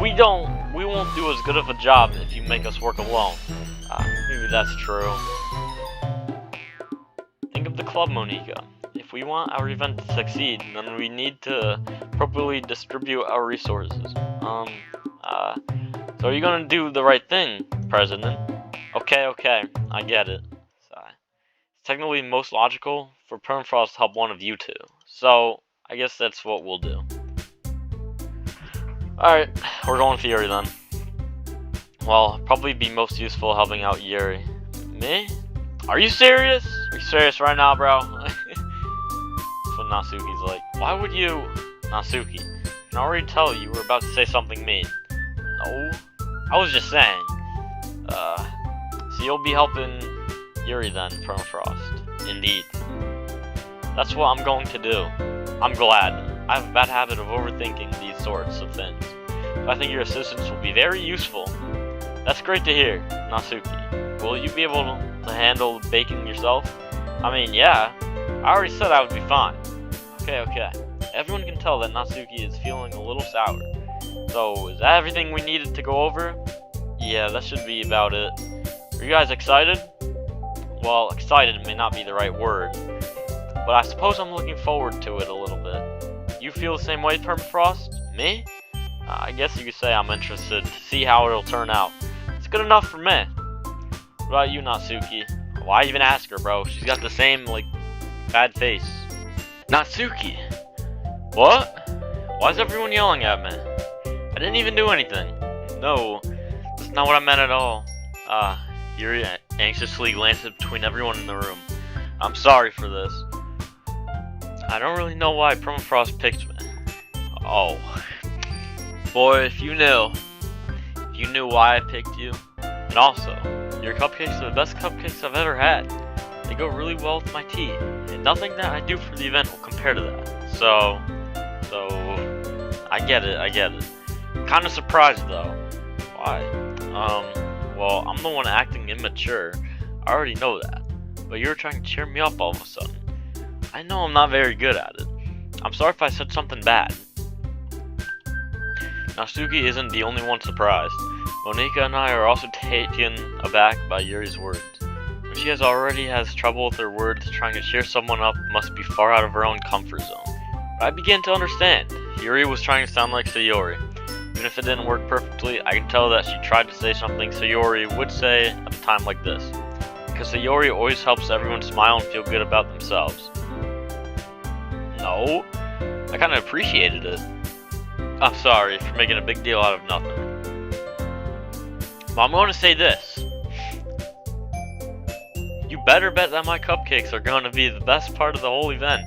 We won't do as good of a job if you make us work alone. Maybe that's true. Think of the club, Monika. If we want our event to succeed, then we need to appropriately distribute our resources. So are you gonna do the right thing, President? Okay, I get it. It's technically most logical for Permafrost to help one of you two. So, I guess that's what we'll do. Alright, we're going with Yuri then. Well, probably be most useful helping out Yuri. Me? Are you serious? Are you serious right now, bro? That's what Natsuki's like. Why would you... Natsuki, I can already tell you were about to say something mean. No, I was just saying. So you'll be helping Yuri then, Permafrost. Indeed. That's what I'm going to do. I'm glad. I have a bad habit of overthinking these sorts of things. But I think your assistance will be very useful. That's great to hear, Natsuki. Will you be able to handle baking yourself? I mean, yeah. I already said I would be fine. Okay. Everyone can tell that Natsuki is feeling a little sour. So, is that everything we needed to go over? Yeah, that should be about it. Are you guys excited? Well, excited may not be the right word, but I suppose I'm looking forward to it a little bit. You feel the same way, Permafrost? Me? I guess you could say I'm interested to see how it'll turn out. It's good enough for me. What about you, Natsuki? Why even ask her, bro? She's got the same, bad face. Natsuki! What? Why is everyone yelling at me? I didn't even do anything. No, that's not what I meant at all. Yuri anxiously glances between everyone in the room. I'm sorry for this. I don't really know why Permafrost picked me. Oh. Boy, if you knew why I picked you. And also, your cupcakes are the best cupcakes I've ever had. They go really well with my tea, and nothing that I do for the event will compare to that. So, I get it. Kinda surprised though. Why? Well, I'm the one acting immature. I already know that. But you're trying to cheer me up all of a sudden. I know I'm not very good at it. I'm sorry if I said something bad. Natsuki isn't the only one surprised. Monika and I are also taken aback by Yuri's words. When she already has trouble with her words, trying to cheer someone up must be far out of her own comfort zone. But I begin to understand. Yuri was trying to sound like Sayori. Even if it didn't work perfectly, I can tell that she tried to say something Sayori would say at a time like this. Because Sayori always helps everyone smile and feel good about themselves. No, I kind of appreciated it. I'm sorry for making a big deal out of nothing. But I'm going to say this. You better bet that my cupcakes are going to be the best part of the whole event.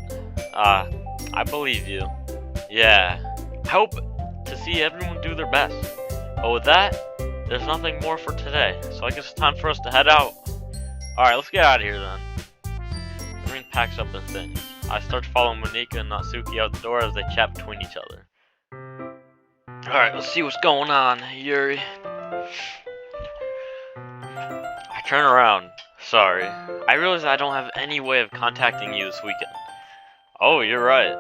I believe you. Yeah, I hope to see everyone do their best. But with that, there's nothing more for today. So I guess it's time for us to head out. Alright, let's get out of here then. packs up her things. I start to follow Monika and Natsuki out the door as they chat between each other. Alright, let's see what's going on, Yuri. I turn around. Sorry. I realize I don't have any way of contacting you this weekend. Oh, you're right.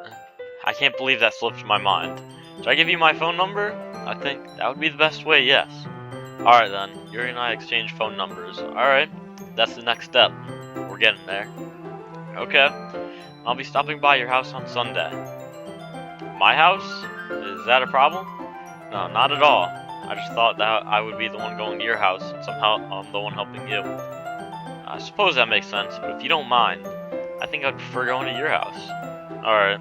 I can't believe that slipped my mind. Should I give you my phone number? I think that would be the best way, yes. Alright then, Yuri and I exchange phone numbers. Alright, that's the next step. We're getting there. Okay, I'll be stopping by your house on Sunday. My house? Is that a problem? No, not at all. I just thought that I would be the one going to your house, and somehow I'm the one helping you. I suppose that makes sense, but if you don't mind, I think I'd prefer going to your house. Alright,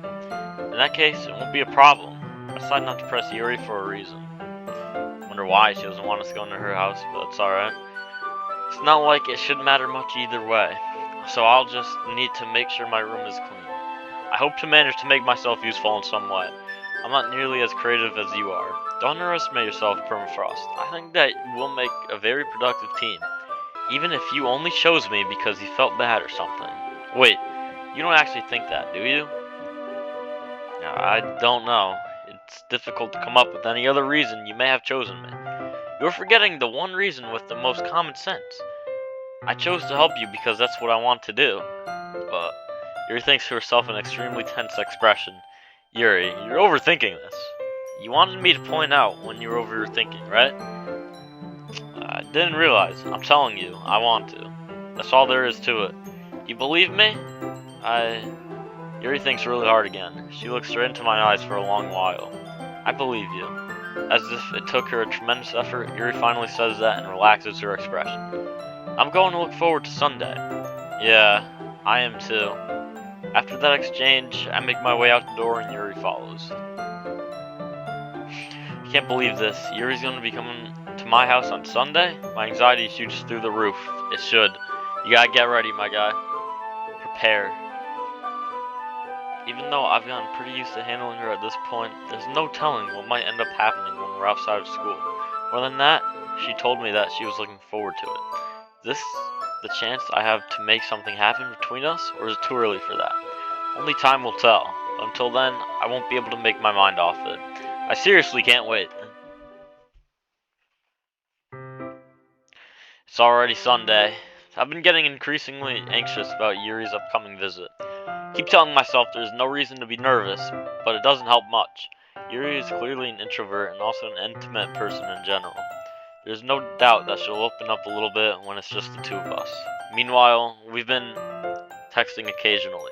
in that case, it won't be a problem. I decided not to press Yuri for a reason. Wonder why she doesn't want us going to her house, but it's alright. It's not like it should matter much either way, so I'll just need to make sure my room is clean. I hope to manage to make myself useful in some way. I'm not nearly as creative as you are. Don't underestimate yourself, Permafrost. I think that we'll make a very productive team, even if you only chose me because you felt bad or something. Wait, you don't actually think that, do you? I don't know. It's difficult to come up with any other reason you may have chosen me. You're forgetting the one reason with the most common sense. I chose to help you because that's what I want to do. But Yuri thinks to herself an extremely tense expression. Yuri, you're overthinking this. You wanted me to point out when you were overthinking, right? I didn't realize. I'm telling you, I want to. That's all there is to it. You believe me? Yuri thinks really hard again. She looks straight into my eyes for a long while. I believe you. As if it took her a tremendous effort, Yuri finally says that and relaxes her expression. I'm going to look forward to Sunday. Yeah, I am too. After that exchange, I make my way out the door and Yuri follows. I can't believe this. Yuri's going to be coming to my house on Sunday? My anxiety shoots through the roof. It should. You gotta get ready, my guy. Prepare. Even though I've gotten pretty used to handling her at this point, there's no telling what might end up happening when we're outside of school. More than that, she told me that she was looking forward to it. Is this the chance I have to make something happen between us, or is it too early for that? Only time will tell. But until then, I won't be able to make my mind off it. I seriously can't wait. It's already Sunday. I've been getting increasingly anxious about Yuri's upcoming visit. Keep telling myself there's no reason to be nervous, but it doesn't help much. Yuri is clearly an introvert and also an intimate person in general. There's no doubt that she'll open up a little bit when it's just the two of us. Meanwhile, we've been texting occasionally.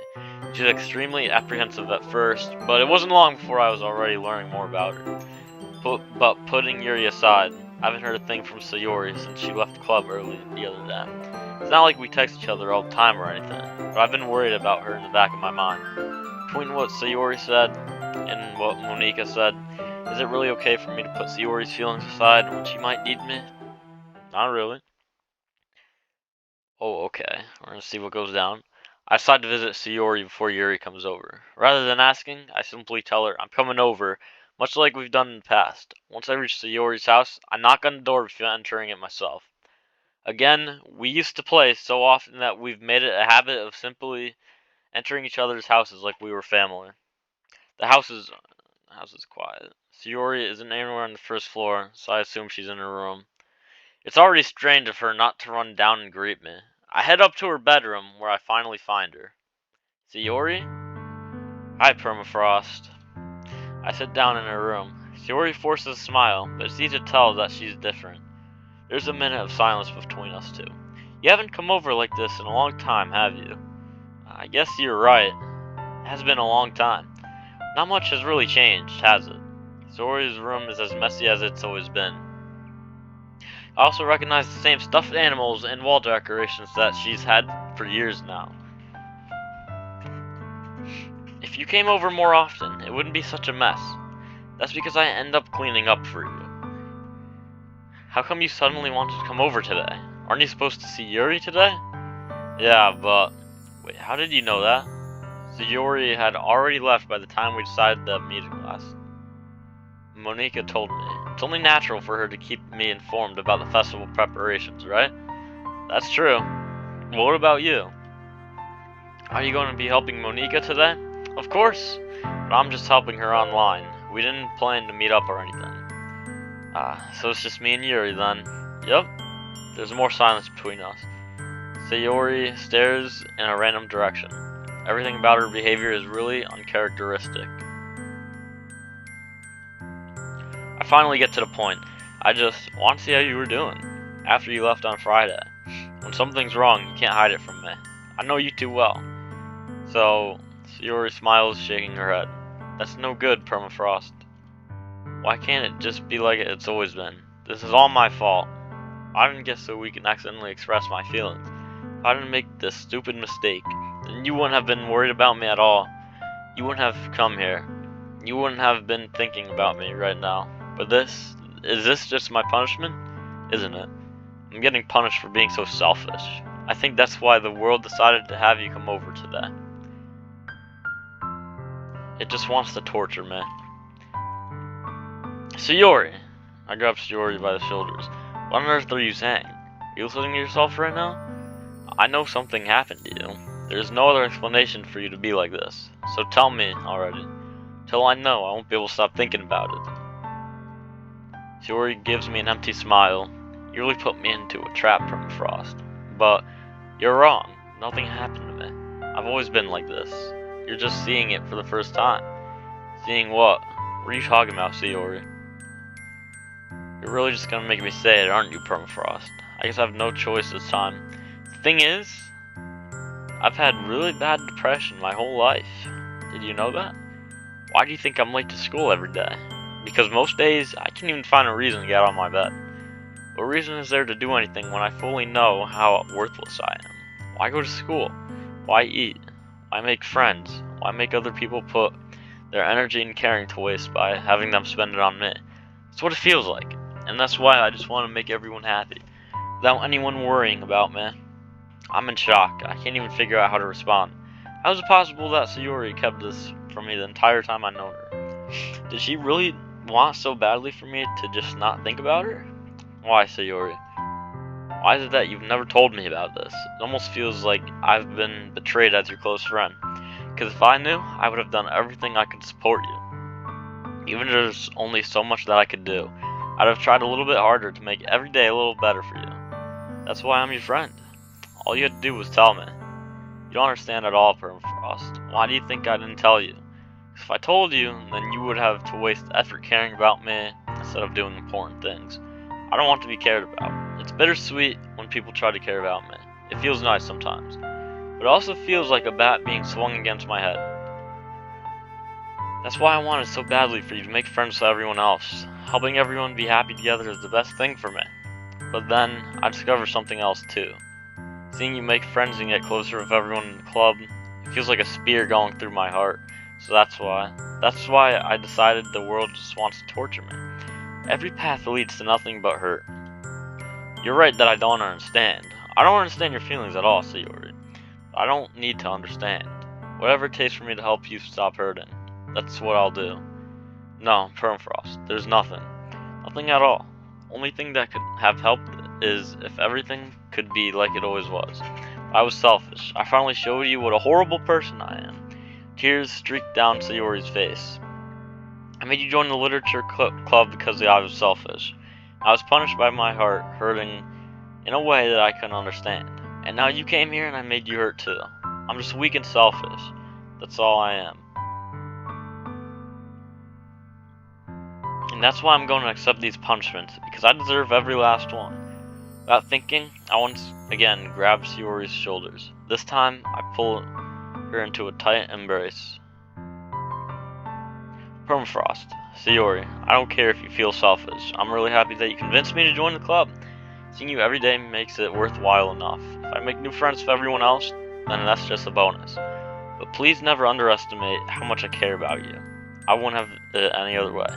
She's extremely apprehensive at first, but it wasn't long before I was already learning more about her. But putting Yuri aside, I haven't heard a thing from Sayori since she left the club early the other day. It's not like we text each other all the time or anything, but I've been worried about her in the back of my mind. Between what Sayori said and what Monika said, is it really okay for me to put Sayori's feelings aside when she might need me? Not really. Oh, okay. We're gonna see what goes down. I decide to visit Sayori before Yuri comes over. Rather than asking, I simply tell her I'm coming over, much like we've done in the past. Once I reach Sayori's house, I knock on the door before entering it myself. Again, we used to play so often that we've made it a habit of simply entering each other's houses like we were family. The house is quiet. Sayori isn't anywhere on the first floor, so I assume she's in her room. It's already strange of her not to run down and greet me. I head up to her bedroom, where I finally find her. Sayori? Hi, Permafrost. I sit down in her room. Sayori forces a smile, but it's easy to tell that she's different. There's a minute of silence between us two. You haven't come over like this in a long time, have you? I guess you're right. It has been a long time. Not much has really changed, has it? Sayori's room is as messy as it's always been. I also recognize the same stuffed animals and wall decorations that she's had for years now. If you came over more often, it wouldn't be such a mess. That's because I end up cleaning up for you. How come you suddenly wanted to come over today? Aren't you supposed to see Yuri today? Yeah, but... Wait, how did you know that? So Yuri had already left by the time we decided the meeting last. Monika told me. It's only natural for her to keep me informed about the festival preparations, right? That's true. Well, what about you? Are you going to be helping Monika today? Of course, but I'm just helping her online. We didn't plan to meet up or anything. So it's just me and Yuri then. Yep, there's more silence between us. Sayori stares in a random direction. Everything about her behavior is really uncharacteristic. I finally get to the point. I just want to see how you were doing after you left on Friday. When something's wrong, you can't hide it from me. I know you too well. So, Sayori smiles, shaking her head. That's no good, Permafrost. Why can't it just be like it's always been? This is all my fault. I didn't get so weak and accidentally express my feelings. If I didn't make this stupid mistake, then you wouldn't have been worried about me at all. You wouldn't have come here. You wouldn't have been thinking about me right now. But is this just my punishment? Isn't it? I'm getting punished for being so selfish. I think that's why the world decided to have you come over today. It just wants to torture me. Sayori! I grab Sayori by the shoulders. What on earth are you saying? Are you listening to yourself right now? I know something happened to you. There's no other explanation for you to be like this. So tell me already. Till I know, I won't be able to stop thinking about it. Sayori gives me an empty smile. You really put me into a trap, Permafrost. But you're wrong. Nothing happened to me. I've always been like this. You're just seeing it for the first time. Seeing what? What are you talking about, Sayori? You're really just gonna make me say it, aren't you, Permafrost? I guess I have no choice this time. The thing is, I've had really bad depression my whole life. Did you know that? Why do you think I'm late to school every day? Because most days, I can't even find a reason to get out of my bed. What reason is there to do anything when I fully know how worthless I am? Why go to school? Why eat? Why make friends? Why make other people put their energy and caring to waste by having them spend it on me? That's what it feels like. And that's why I just want to make everyone happy, without anyone worrying about me. I'm in shock. I can't even figure out how to respond. How is it possible that Sayori kept this from me the entire time I've known her? Did she really want so badly for me to just not think about her? Why, Sayori? Why is it that you've never told me about this? It almost feels like I've been betrayed as your close friend. Because if I knew, I would have done everything I could support you. Even if there's only so much that I could do, I'd have tried a little bit harder to make every day a little better for you. That's why I'm your friend. All you had to do was tell me. You don't understand at all, Permafrost. Why do you think I didn't tell you? Because if I told you, then you would have to waste effort caring about me instead of doing important things. I don't want to be cared about. It's bittersweet when people try to care about me. It feels nice sometimes. But it also feels like a bat being swung against my head. That's why I wanted so badly for you to make friends with everyone else. Helping everyone be happy together is the best thing for me. But then, I discovered something else too. Seeing you make friends and get closer with everyone in the club, it feels like a spear going through my heart. So that's why I decided the world just wants to torture me. Every path leads to nothing but hurt. You're right that I don't understand. I don't understand your feelings at all, Sayori. I don't need to understand. Whatever it takes for me to help you stop hurting, that's what I'll do. No, Permafrost, there's nothing. Nothing at all. Only thing that could have helped is if everything could be like it always was. I was selfish. I finally showed you what a horrible person I am. Tears streaked down Sayori's face. I made you join the literature club because I was selfish. I was punished by my heart hurting in a way that I couldn't understand. And now you came here and I made you hurt too. I'm just weak and selfish. That's all I am. And that's why I'm going to accept these punishments, because I deserve every last one. Without thinking, I once again grab Sayori's shoulders. This time, I pull her into a tight embrace. Permafrost, Sayori, I don't care if you feel selfish. I'm really happy that you convinced me to join the club. Seeing you every day makes it worthwhile enough. If I make new friends with everyone else, then that's just a bonus. But please never underestimate how much I care about you. I wouldn't have it any other way.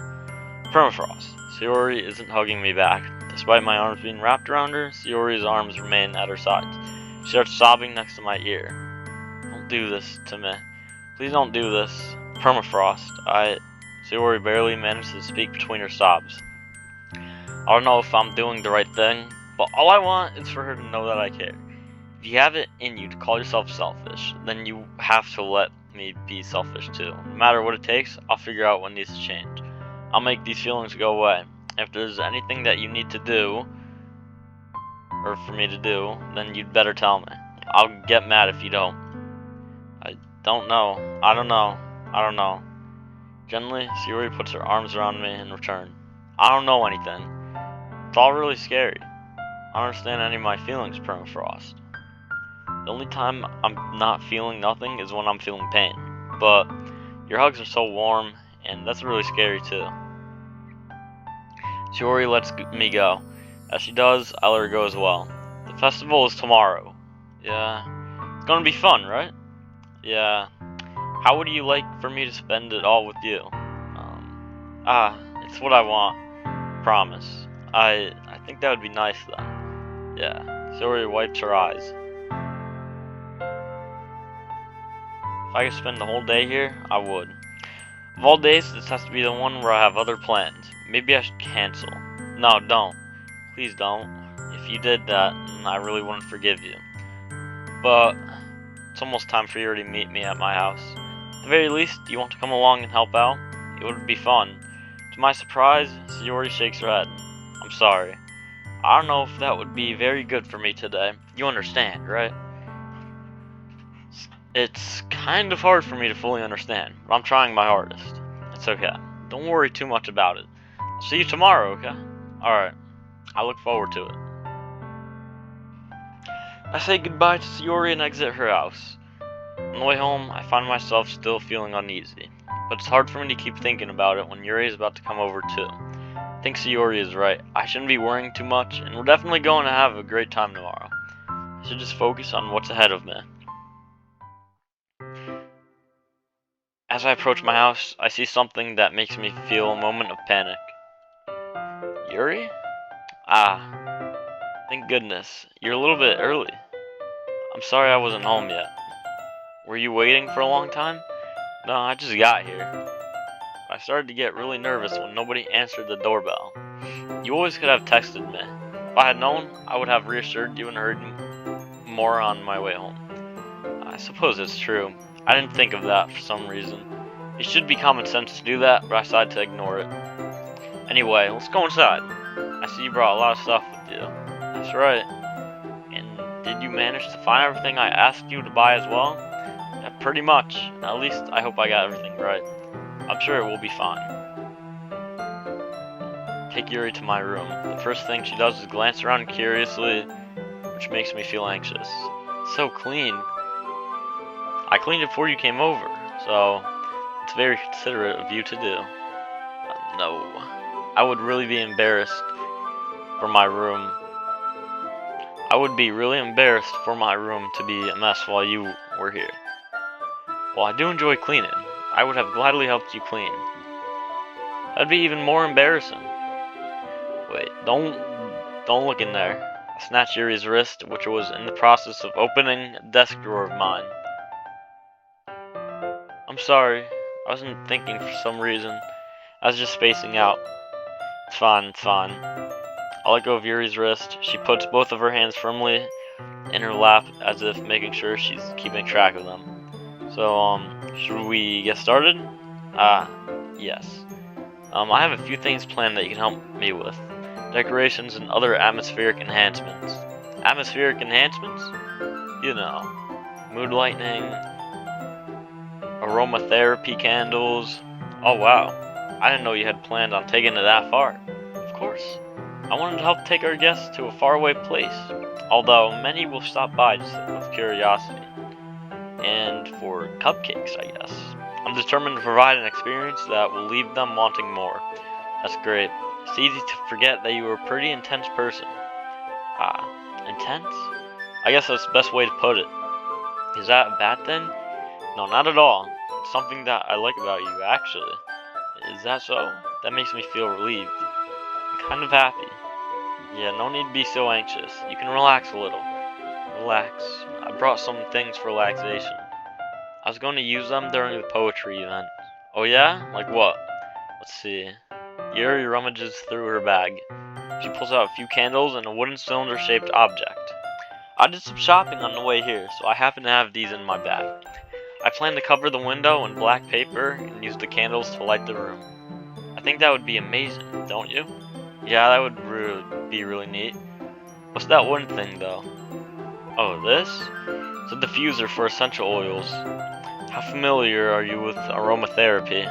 Permafrost, Sayori isn't hugging me back. Despite my arms being wrapped around her, Sayori's arms remain at her sides. She starts sobbing next to my ear. Don't do this to me. Please don't do this. Permafrost, Sayori barely manages to speak between her sobs. I don't know if I'm doing the right thing, but all I want is for her to know that I care. if you have it in you to call yourself selfish, then you have to let me be selfish too. No matter what it takes, I'll figure out what needs to change. I'll make these feelings go away. If there's anything that you need to do, or for me to do, then you'd better tell me. I'll get mad if you don't. I don't know. I don't know. I don't know. Gently, Yuri puts her arms around me in return. I don't know anything. It's all really scary. I don't understand any of my feelings, Permafrost. The only time I'm not feeling nothing is when I'm feeling pain. But your hugs are so warm, and that's really scary too. Yuri lets me go. As she does, I let her go as well. The festival is tomorrow. Yeah. It's gonna be fun, right? Yeah. How would you like for me to spend it all with you? It's what I want. Promise. I think that would be nice then. Yeah. Yuri wipes her eyes. If I could spend the whole day here, I would. Of all days, this has to be the one where I have other plans. Maybe I should cancel. No, don't. Please don't. If you did that, I really wouldn't forgive you. But it's almost time for you to meet me at my house. At the very least, do you want to come along and help out? It would be fun. To my surprise, Yuri shakes her head. I'm sorry. I don't know if that would be very good for me today. You understand, right? It's kind of hard for me to fully understand, but I'm trying my hardest. It's okay. Don't worry too much about it. I'll see you tomorrow, okay? Alright. I look forward to it. I say goodbye to Yuri and exit her house. On the way home, I find myself still feeling uneasy, but it's hard for me to keep thinking about it when Yuri is about to come over too. I think Yuri is right. I shouldn't be worrying too much, and we're definitely going to have a great time tomorrow. I should just focus on what's ahead of me. As I approach my house, I see something that makes me feel a moment of panic. Yuri? Thank goodness. You're a little bit early. I'm sorry I wasn't home yet. Were you waiting for a long time? No, I just got here. I started to get really nervous when nobody answered the doorbell. You always could have texted me. If I had known, I would have reassured you and heard more on my way home. I suppose it's true. I didn't think of that for some reason. It should be common sense to do that, but I decided to ignore it. Anyway, let's go inside. I see you brought a lot of stuff with you. That's right. And did you manage to find everything I asked you to buy as well? Yeah, pretty much. At least I hope I got everything right. I'm sure it will be fine. Take Yuri to my room. The first thing she does is glance around curiously, which makes me feel anxious. It's so clean. I cleaned it before you came over, so it's very considerate of you to do. No. I would really be embarrassed for my room. I would be really embarrassed for my room to be a mess while you were here. Well, I do enjoy cleaning. I would have gladly helped you clean. That'd be even more embarrassing. Wait, don't look in there. I snatched Yuri's wrist, which was in the process of opening a desk drawer of mine. I'm sorry. I wasn't thinking for some reason. I was just spacing out. It's fine, it's fine. I let go of Yuri's wrist. She puts both of her hands firmly in her lap as if making sure she's keeping track of them. So, should we get started? Yes. I have a few things planned that you can help me with. Decorations and other atmospheric enhancements. Atmospheric enhancements? You know, mood lightening, aromatherapy candles. Oh wow, I didn't know you had planned on taking it that far. Of course. I wanted to help take our guests to a faraway place, although many will stop by just with curiosity. And for cupcakes, I guess. I'm determined to provide an experience that will leave them wanting more. That's great. It's easy to forget that you are a pretty intense person. Intense? I guess that's the best way to put it. Is that a bad thing? No, not at all. It's something that I like about you, actually. Is that so? That makes me feel relieved. I'm kind of happy. Yeah, no need to be so anxious. You can relax a little. Relax. I brought some things for relaxation. I was going to use them during the poetry event. Oh yeah? Like what? Let's see. Yuri rummages through her bag. She pulls out a few candles and a wooden cylinder-shaped object. I did some shopping on the way here, so I happen to have these in my bag. I plan to cover the window in black paper and use the candles to light the room. I think that would be amazing, don't you? Yeah, that would be really neat. What's that one thing though? Oh, this? It's a diffuser for essential oils. How familiar are you with aromatherapy?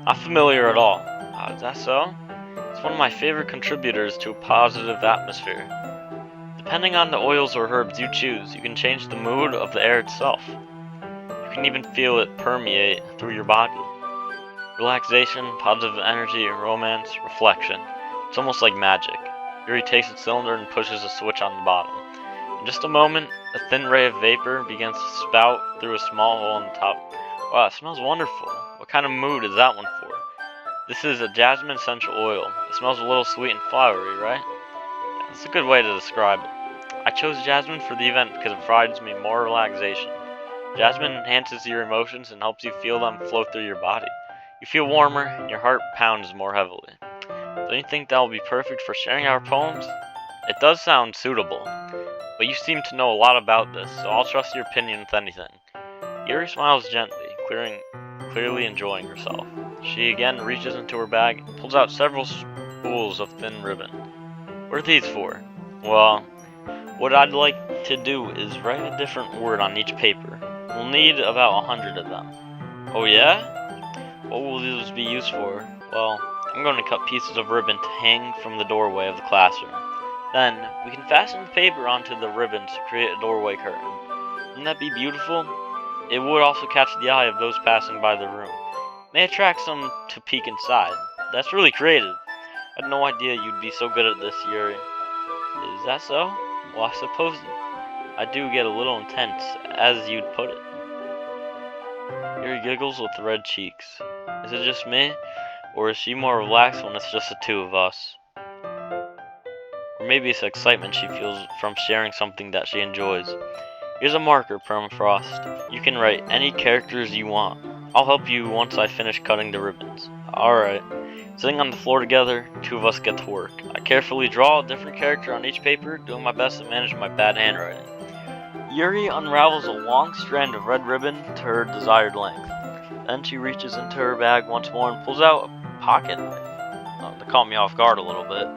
Not familiar at all. Is that so? It's one of my favorite contributors to a positive atmosphere. Depending on the oils or herbs you choose, you can change the mood of the air itself. You can even feel it permeate through your body. Relaxation, positive energy, romance, reflection. It's almost like magic. Yuri takes its cylinder and pushes a switch on the bottom. In just a moment, a thin ray of vapor begins to spout through a small hole in the top. Wow, it smells wonderful. What kind of mood is that one for? This is a jasmine essential oil. It smells a little sweet and flowery, right? Yeah, that's a good way to describe it. I chose jasmine for the event because it provides me more relaxation. Jasmine enhances your emotions and helps you feel them flow through your body. You feel warmer and your heart pounds more heavily. Don't you think that will be perfect for sharing our poems? It does sound suitable, but you seem to know a lot about this, so I'll trust your opinion with anything. Yuri smiles gently, clearly enjoying herself. She again reaches into her bag and pulls out several spools of thin ribbon. What are these for? Well, what I'd like to do is write a different word on each paper. We'll need about 100 of them. Oh yeah? What will these be used for? Well, I'm going to cut pieces of ribbon to hang from the doorway of the classroom. Then, we can fasten the paper onto the ribbon to create a doorway curtain. Wouldn't that be beautiful? It would also catch the eye of those passing by the room. May attract some to peek inside. That's really creative. I had no idea you'd be so good at this, Yuri. Is that so? Well, I suppose I do get a little intense, as you'd put it. Yuri giggles with red cheeks. Is it just me? Or is she more relaxed when it's just the two of us? Or maybe it's excitement she feels from sharing something that she enjoys. Here's a marker, Permafrost. You can write any characters you want. I'll help you once I finish cutting the ribbons. Alright. Sitting on the floor together, two of us get to work. I carefully draw a different character on each paper, doing my best to manage my bad handwriting. Yuri unravels a long strand of red ribbon to her desired length. Then she reaches into her bag once more and pulls out a pocket knife. That caught me off guard a little bit.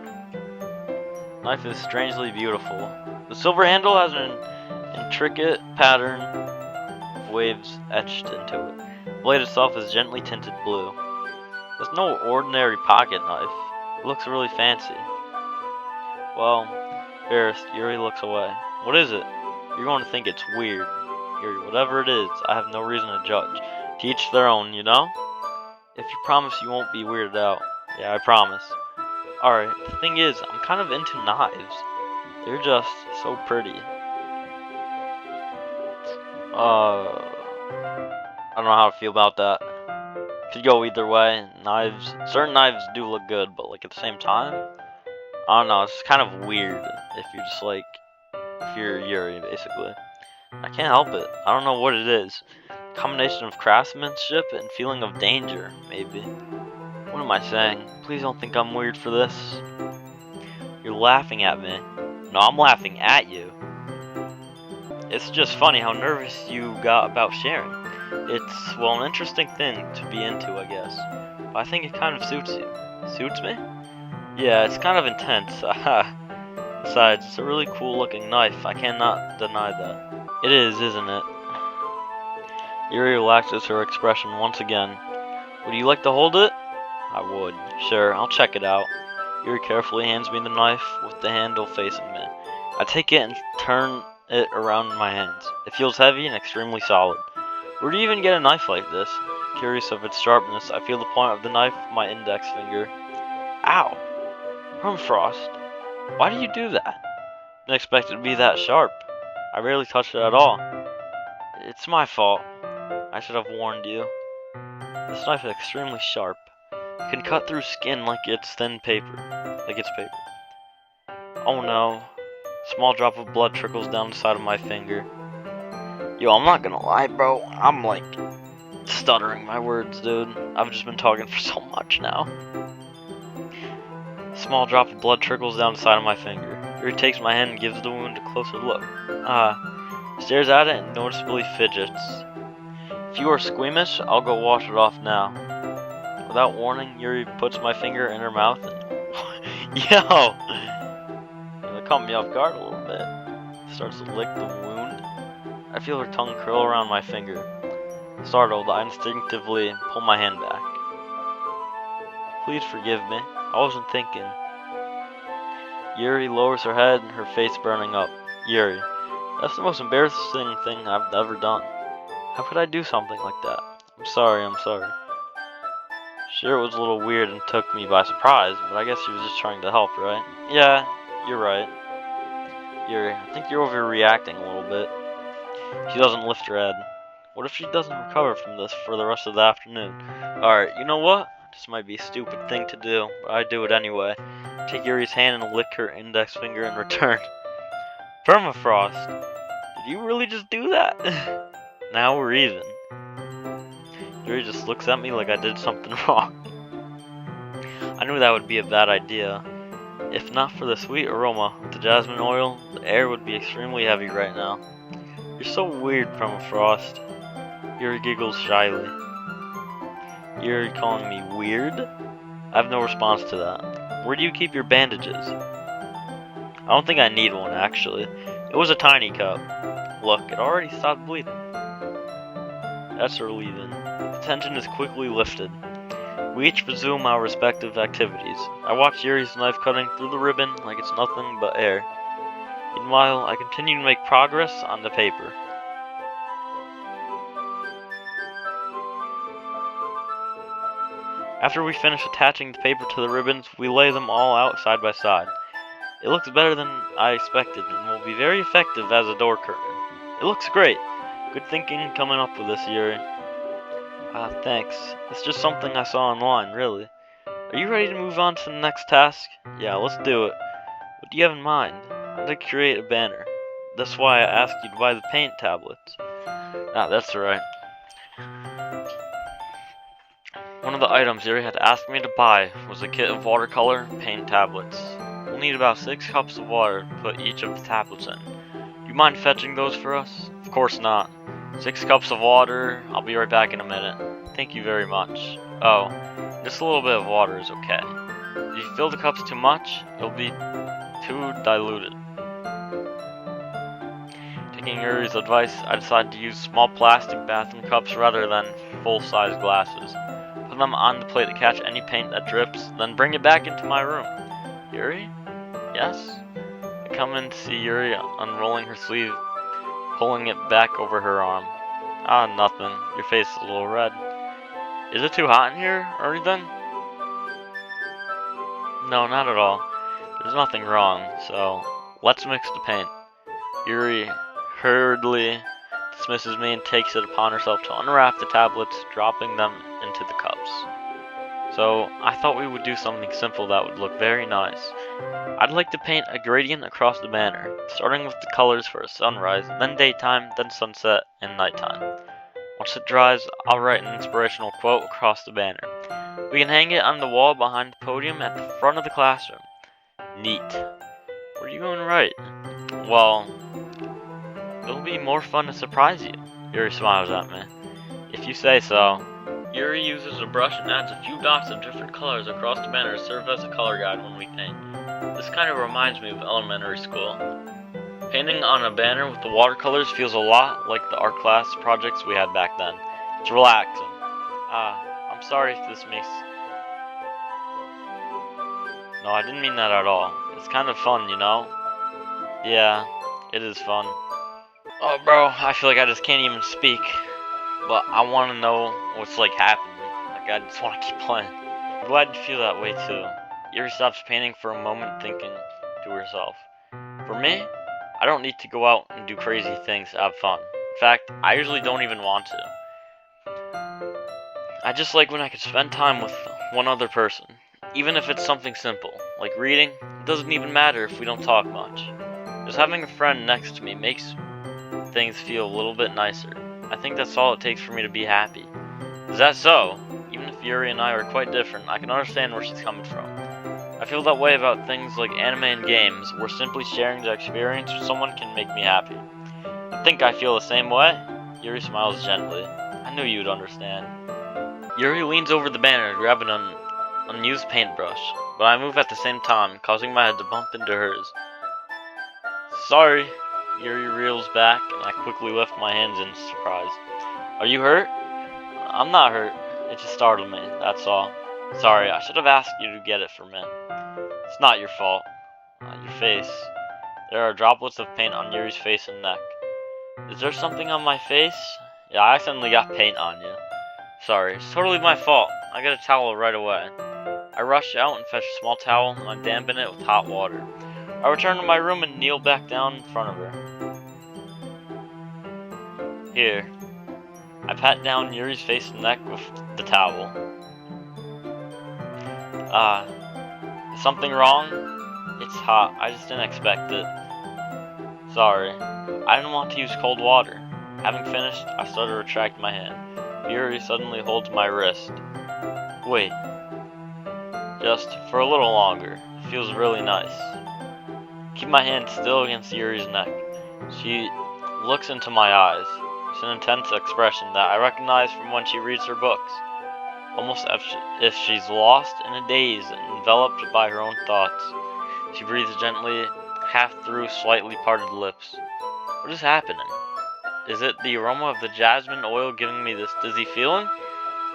The knife is strangely beautiful. The silver handle has an intricate pattern of waves etched into it. The blade itself is gently tinted blue. It's no ordinary pocket knife. It looks really fancy. Well, embarrassed, Yuri looks away. What is it? You're going to think it's weird. Yuri, whatever it is, I have no reason to judge. To each their own, you know? If you promise you won't be weirded out. Yeah, I promise. Alright, the thing is, I'm kind of into knives. They're just so pretty. I don't know how to feel about that. Could go either way. Knives, certain knives do look good, but like at the same time, I don't know, it's kind of weird if you're just like, if you're Yuri, basically. I can't help it. I don't know what it is. Combination of craftsmanship and feeling of danger, maybe. What am I saying? Please don't think I'm weird for this. You're laughing at me. No, I'm laughing at you. It's just funny how nervous you got about sharing. It's, well, an interesting thing to be into, I guess. But I think it kind of suits you. Suits me? Yeah, it's kind of intense. Besides, it's a really cool looking knife. I cannot deny that. It is, isn't it? Yuri relaxes her expression once again. Would you like to hold it? I would. Sure, I'll check it out. Yuri carefully hands me the knife with the handle facing me. I take it and turn it around in my hands. It feels heavy and extremely solid. Where do you even get a knife like this? Curious of its sharpness, I feel the point of the knife with my index finger. Ow! Permafrost, why do you do that? Didn't expect it to be that sharp. I rarely touched it at all. It's my fault. I should have warned you. This knife is extremely sharp. It can cut through skin like it's thin paper. Oh no. Small drop of blood trickles down the side of my finger. Yo, I'm not gonna lie, bro. I'm like stuttering my words, dude. I've just been talking for so much now. Small drop of blood trickles down the side of my finger. Yuri takes my hand and gives the wound a closer look. Stares at it and noticeably fidgets. If you are squeamish, I'll go wash it off now. Without warning, Yuri puts my finger in her mouth and Yo! It caught me off guard a little bit. Starts to lick the wound. I feel her tongue curl around my finger. Startled, I instinctively pull my hand back. Please forgive me. I wasn't thinking. Yuri lowers her head, her face burning up. Yuri, that's the most embarrassing thing I've ever done. How could I do something like that? I'm sorry. Sure, it was a little weird and took me by surprise, but I guess she was just trying to help, right? Yeah, you're right. Yuri, I think you're overreacting a little bit. She doesn't lift her head. What if she doesn't recover from this for the rest of the afternoon? Alright, you know what? This might be a stupid thing to do, but I do it anyway. Take Yuri's hand and lick her index finger in return. Permafrost! Did you really just do that? Now we're even. Yuri just looks at me like I did something wrong. I knew that would be a bad idea. If not for the sweet aroma of the jasmine oil, the air would be extremely heavy right now. You're so weird, Permafrost. Yuri giggles shyly. Yuri calling me weird? I have no response to that. Where do you keep your bandages? I don't think I need one, actually. It was a tiny cup. Look, it already stopped bleeding. That's relieving. The tension is quickly lifted. We each resume our respective activities. I watch Yuri's knife cutting through the ribbon like it's nothing but air. Meanwhile, I continue to make progress on the paper. After we finish attaching the paper to the ribbons, we lay them all out side by side. It looks better than I expected and will be very effective as a door curtain. It looks great. Good thinking coming up with this, Yuri. Thanks. It's just something I saw online, really. Are you ready to move on to the next task? Yeah, let's do it. What do you have in mind? I'd like to create a banner. That's why I asked you to buy the paint tablets. That's right. One of the items Yuri had asked me to buy was a kit of watercolor paint tablets. We'll need about 6 cups of water to put each of the tablets in. Do you mind fetching those for us? Of course not. 6 cups of water. I'll be right back in a minute. Thank you very much. Oh, just a little bit of water is okay. If you fill the cups too much, it'll be too diluted. Taking Yuri's advice, I decided to use small plastic bathroom cups rather than full-size glasses. Put them on the plate to catch any paint that drips, then bring it back into my room. Yuri? Yes? I come in to see Yuri unrolling her sleeve, pulling it back over her arm. Nothing. Your face is a little red. Is it too hot in here, or anything? No, not at all. There's nothing wrong, so let's mix the paint. Yuri hurriedly dismisses me and takes it upon herself to unwrap the tablets, dropping them into the cups. So, I thought we would do something simple that would look very nice. I'd like to paint a gradient across the banner, starting with the colors for a sunrise, then daytime, then sunset, and nighttime. Once it dries, I'll write an inspirational quote across the banner. We can hang it on the wall behind the podium at the front of the classroom. Neat. What are you going to write? Well, it'll be more fun to surprise you. Yuri smiles at me. If you say so. Yuri uses a brush and adds a few dots of different colors across the banner to serve as a color guide when we paint. This kind of reminds me of elementary school. Painting on a banner with the watercolors feels a lot like the art class projects we had back then. It's relaxing. I'm sorry if this makes... No, I didn't mean that at all. It's kind of fun, you know? Yeah, it is fun. Oh, bro, I feel like I just can't even speak. But I want to know what's, like, happening. Like, I just want to keep playing. I'm glad you feel that way, too. Yuri stops painting for a moment, thinking to herself. For me, I don't need to go out and do crazy things to have fun. In fact, I usually don't even want to. I just like when I can spend time with one other person. Even if it's something simple, like reading, it doesn't even matter if we don't talk much. Just having a friend next to me makes things feel a little bit nicer. I think that's all it takes for me to be happy. Is that so? Even if Yuri and I are quite different, I can understand where she's coming from. I feel that way about things like anime and games, where simply sharing the experience with someone can make me happy. I think I feel the same way. Yuri smiles gently. I knew you'd understand. Yuri leans over the banner to grab an unused paintbrush, but I move at the same time, causing my head to bump into hers. Sorry. Yuri reels back, and I quickly lift my hands in surprise. Are you hurt? I'm not hurt. It just startled me, that's all. Sorry, I should have asked you to get it for me. It's not your fault. Your face. There are droplets of paint on Yuri's face and neck. Is there something on my face? Yeah, I accidentally got paint on you. Sorry, it's totally my fault. I got a towel right away. I rush out and fetch a small towel, and I dampen it with hot water. I return to my room and kneel back down in front of her. Here. I pat down Yuri's face and neck with the towel. Is something wrong? It's hot. I just didn't expect it. Sorry. I didn't want to use cold water. Having finished, I start to retract my hand. Yuri suddenly holds my wrist. Wait. Just for a little longer. It feels really nice. Keep my hand still against Yuri's neck. She looks into my eyes. It's an intense expression that I recognize from when she reads her books. Almost as if she's lost in a daze and enveloped by her own thoughts. She breathes gently, half through slightly parted lips. What is happening? Is it the aroma of the jasmine oil giving me this dizzy feeling?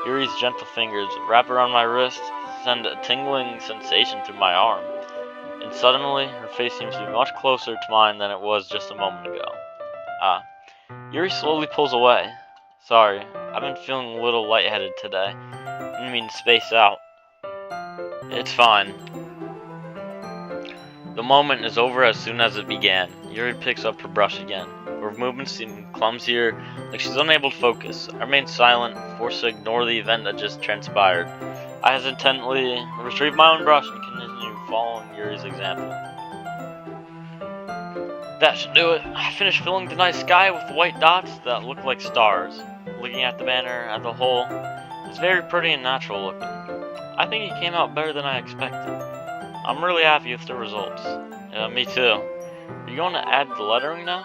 Yuri's gentle fingers wrap around my wrist, send a tingling sensation through my arm. And suddenly, her face seems to be much closer to mine than it was just a moment ago. Yuri slowly pulls away. Sorry, I've been feeling a little lightheaded today. I didn't mean to space out. It's fine. The moment is over as soon as it began. Yuri picks up her brush again. Her movements seem clumsier, like she's unable to focus. I remain silent, forced to ignore the event that just transpired. I hesitantly retrieve my own brush and continue following Yuri's example. That should do it. I finished filling the night sky with white dots that look like stars. Looking at the banner as a whole, it's very pretty and natural looking. I think it came out better than I expected. I'm really happy with the results. Yeah, me too. Are you going to add the lettering now?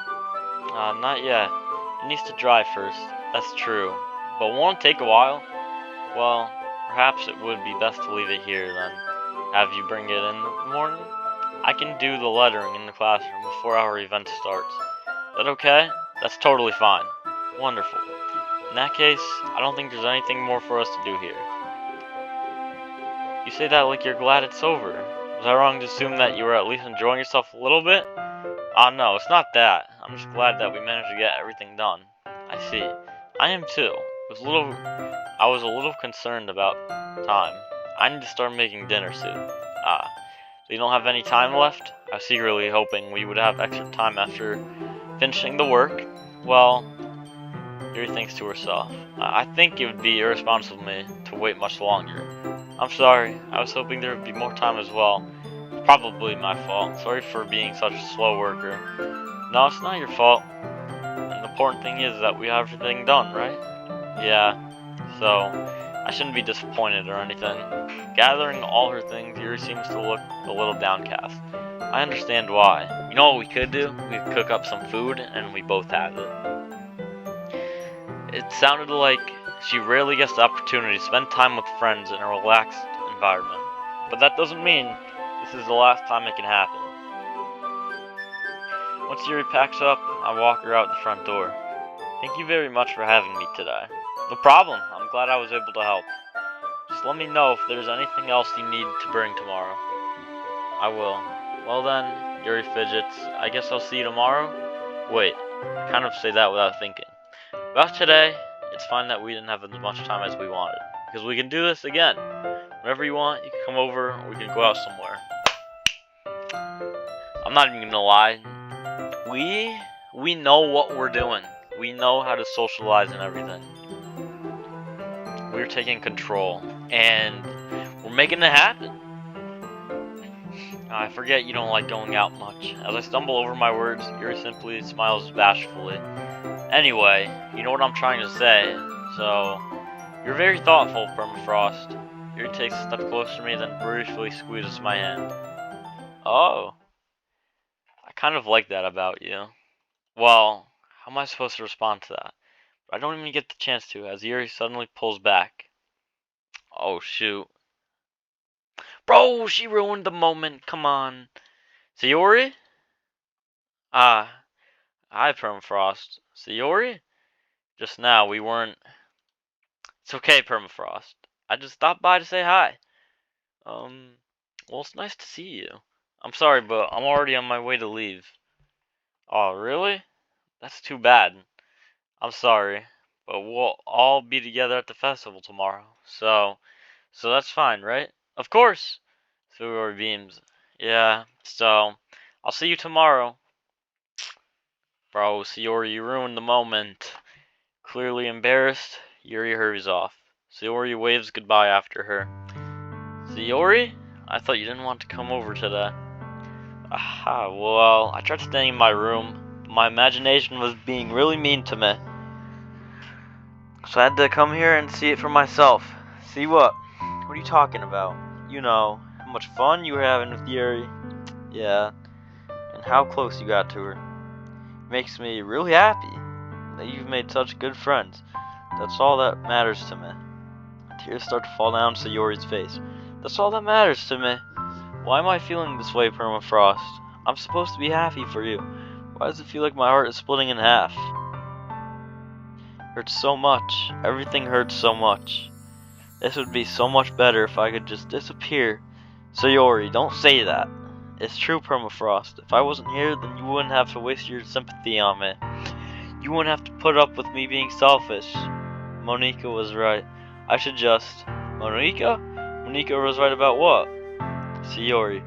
Not yet. It needs to dry first. That's true. But won't it take a while? Well, perhaps it would be best to leave it here then. Have you bring it in the morning? I can do the lettering in the classroom before our event starts. Is that okay? That's totally fine. Wonderful. In that case, I don't think there's anything more for us to do here. You say that like you're glad it's over. Was I wrong to assume that you were at least enjoying yourself a little bit? No, it's not that. I'm just glad that we managed to get everything done. I see. I am too. I was a little concerned about time. I need to start making dinner soon. So you don't have any time left? I was secretly hoping we would have extra time after finishing the work. Well, Yuri thinks to herself. I think it would be irresponsible of me to wait much longer. I'm sorry. I was hoping there would be more time as well. It's probably my fault. Sorry for being such a slow worker. No, it's not your fault. And the important thing is that we have everything done, right? Yeah. So, I shouldn't be disappointed or anything. Gathering all her things, Yuri seems to look a little downcast. I understand why. You know what we could do? We could cook up some food and we both have it. It sounded like she rarely gets the opportunity to spend time with friends in a relaxed environment. But that doesn't mean this is the last time it can happen. Once Yuri packs up, I walk her out the front door. Thank you very much for having me today. No problem. I'm glad I was able to help. Just let me know if there's anything else you need to bring tomorrow. I will. Well then, Yuri fidgets. I guess I'll see you tomorrow? Wait, I kind of say that without thinking. About today, it's fine that we didn't have as much time as we wanted. Because we can do this again. Whenever you want, you can come over or we can go out somewhere. I'm not even gonna lie. We know what we're doing. We know how to socialize and everything. We're taking control, and we're making it happen. I forget you don't like going out much. As I stumble over my words, Yuri simply smiles bashfully. Anyway, you know what I'm trying to say, so... You're very thoughtful, Permafrost. Yuri takes a step closer to me, then briefly squeezes my hand. Oh. I kind of like that about you. Well, how am I supposed to respond to that? I don't even get the chance to, as Yuri suddenly pulls back. Oh, shoot. Bro, she ruined the moment. Come on. Sayori? Ah, hi, Permafrost. Sayori? Just now, we weren't... It's okay, Permafrost. I just stopped by to say hi. Well, it's nice to see you. I'm sorry, but I'm already on my way to leave. Oh, really? That's too bad. I'm sorry, but we'll all be together at the festival tomorrow. So that's fine, right? Of course. Sayori beams. Yeah, so I'll see you tomorrow. Bro, Sayori, you ruined the moment. Clearly embarrassed, Yuri hurries off. Sayori waves goodbye after her. Sayori? I thought you didn't want to come over today. Aha, well, I tried staying in my room, but my imagination was being really mean to me. So I had to come here and see it for myself. See what? What are you talking about? You know, how much fun you were having with Yuri. Yeah, and how close you got to her. It makes me really happy that you've made such good friends. That's all that matters to me. Tears start to fall down Sayori's face. That's all that matters to me. Why am I feeling this way, Permafrost? I'm supposed to be happy for you. Why does it feel like my heart is splitting in half? It hurts so much. Everything hurts so much. This would be so much better if I could just disappear. Sayori, don't say that. It's true, Permafrost. If I wasn't here, then you wouldn't have to waste your sympathy on me. You wouldn't have to put up with me being selfish. Monika was right. I should just... Monika? Monika was right about what? Sayori.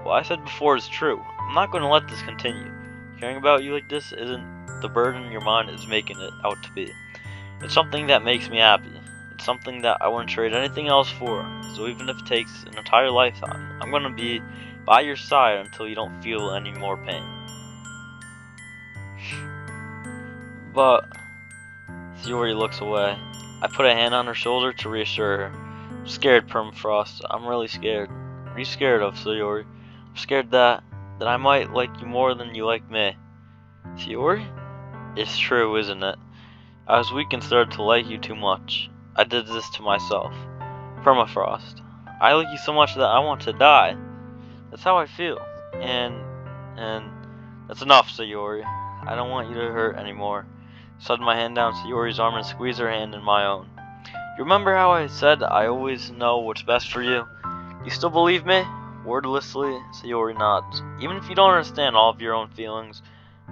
What I said before is true. I'm not going to let this continue. Caring about you like this isn't the burden your mind is making it out to be. It's something that makes me happy. It's something that I wouldn't trade anything else for. So even if it takes an entire lifetime, I'm going to be by your side until you don't feel any more pain. But Sayori looks away. I put a hand on her shoulder to reassure her. I'm scared, Permafrost. I'm really scared. What are you scared of, Sayori? I'm scared that I might like you more than you like me. Sayori? It's true, isn't it? I was weak and started to like you too much. I did this to myself. Permafrost. I like you so much that I want to die. That's how I feel. And that's enough, Sayori. I don't want you to hurt anymore. Slid my hand down Sayori's arm and squeezed her hand in my own. You remember how I said I always know what's best for you? You still believe me? Wordlessly, Sayori nods. Even if you don't understand all of your own feelings,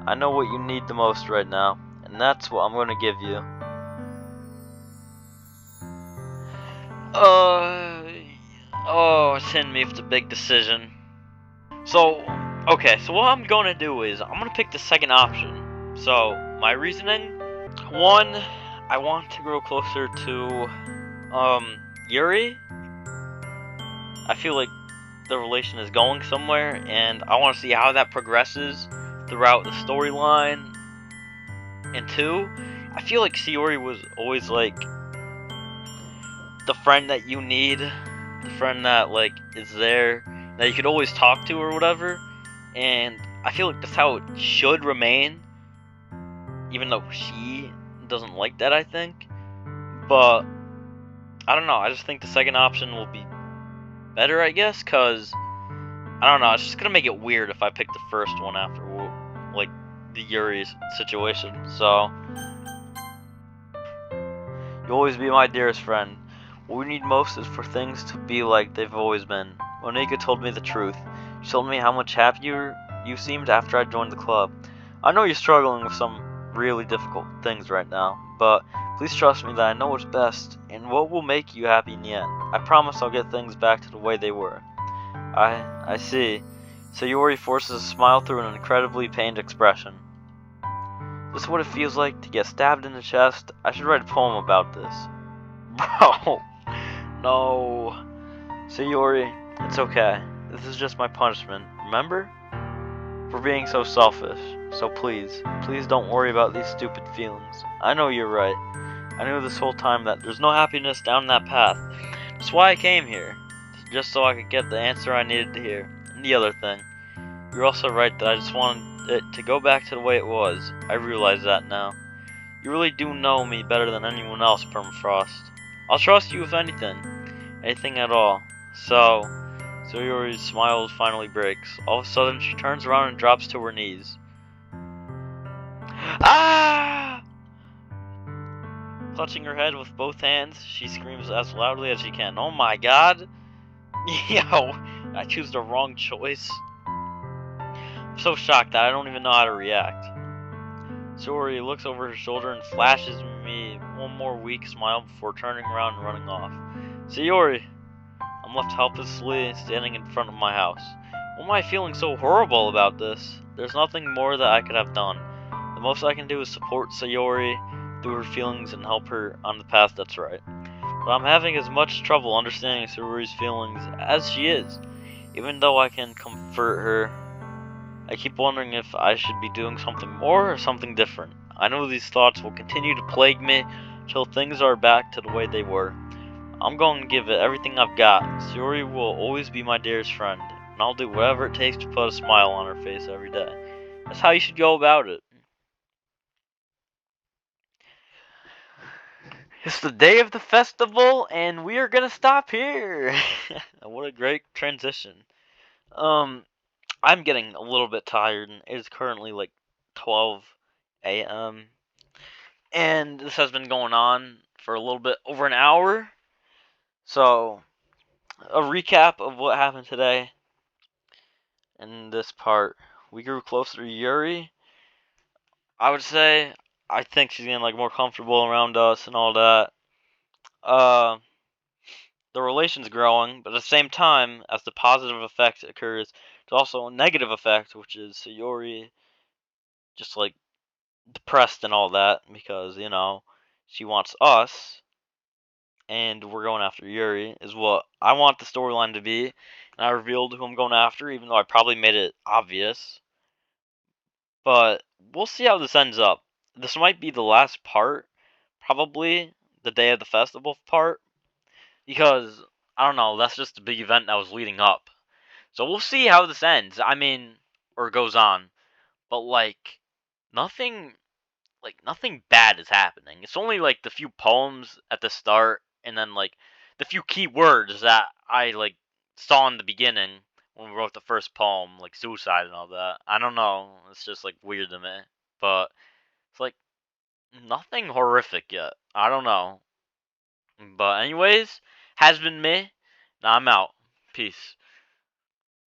I know what you need the most right now, and that's what I'm going to give you. It's hitting me with a big decision. So what I'm going to do is, I'm going to pick the second option. So, my reasoning, one, I want to grow closer to, Yuri. I feel like the relation is going somewhere, and I want to see how that progresses throughout the storyline. And two, I feel like Sayori was always like the friend that you need, the friend that like is there, that you could always talk to or whatever. And I feel like that's how it should remain, even though she doesn't like that, I think. But I don't know, I just think the second option will be better, I guess, because I don't know, it's just gonna make it weird if I pick the first one after like the Yuri situation. So you'll always be my dearest friend. What we need most is for things to be like they've always been. Monika told me the truth. She told me how much happier you seemed after I joined the club. I know you're struggling with some really difficult things right now, but please trust me that I know what's best and what will make you happy in the end. I promise I'll get things back to the way they were. I see. Sayori forces a smile through an incredibly pained expression. This is what it feels like to get stabbed in the chest. I should write a poem about this. Bro, no. Sayori, it's okay. This is just my punishment, remember? For being so selfish. So please don't worry about these stupid feelings. I know you're right. I knew this whole time that there's no happiness down that path. That's why I came here, just so I could get the answer I needed to hear. And the other thing, you're also right that I just wanted it to go back to the way it was. I realize that now. You really do know me better than anyone else, Permafrost. I'll trust you with anything. Anything at all. So Yuri's smile finally breaks. All of a sudden, she turns around and drops to her knees. Ah! Clutching her head with both hands, she screams as loudly as she can. Oh my god! Yo, I choose the wrong choice. I'm so shocked that I don't even know how to react. Yuri looks over her shoulder and flashes me one more weak smile before turning around and running off. Yuri! I'm left helplessly standing in front of my house. Why am I feeling so horrible about this? There's nothing more that I could have done. The most I can do is support Sayori through her feelings and help her on the path that's right. But I'm having as much trouble understanding Sayori's feelings as she is. Even though I can comfort her, I keep wondering if I should be doing something more or something different. I know these thoughts will continue to plague me till things are back to the way they were. I'm going to give it everything I've got. Yuri will always be my dearest friend, and I'll do whatever it takes to put a smile on her face every day. That's how you should go about it. It's the day of the festival, and we are gonna stop here. What a great transition. I'm getting a little bit tired, and it is currently like 12 a.m. And this has been going on for a little bit over an hour. So, a recap of what happened today. In this part, we grew closer to Yuri. I would say I think she's getting like more comfortable around us and all that. The relation's growing, but at the same time, as the positive effect occurs, there's also a negative effect, which is Sayori just like depressed and all that because she wants us, and we're going after Yuri. Is what I want the storyline to be, and I revealed who I'm going after, even though I probably made it obvious. But we'll see how this ends up. This might be the last part, probably the day of the festival part, because I don't know, that's just a big event that was leading up. So we'll see how this ends. I mean, or goes on. But nothing nothing bad is happening. It's only like the few poems at the start and then like the few key words that I like saw in the beginning when we wrote the first poem, like suicide and all that. I don't know. It's just like weird to me. But it's like nothing horrific yet. I don't know. But anyways, has been me. Now I'm out. Peace.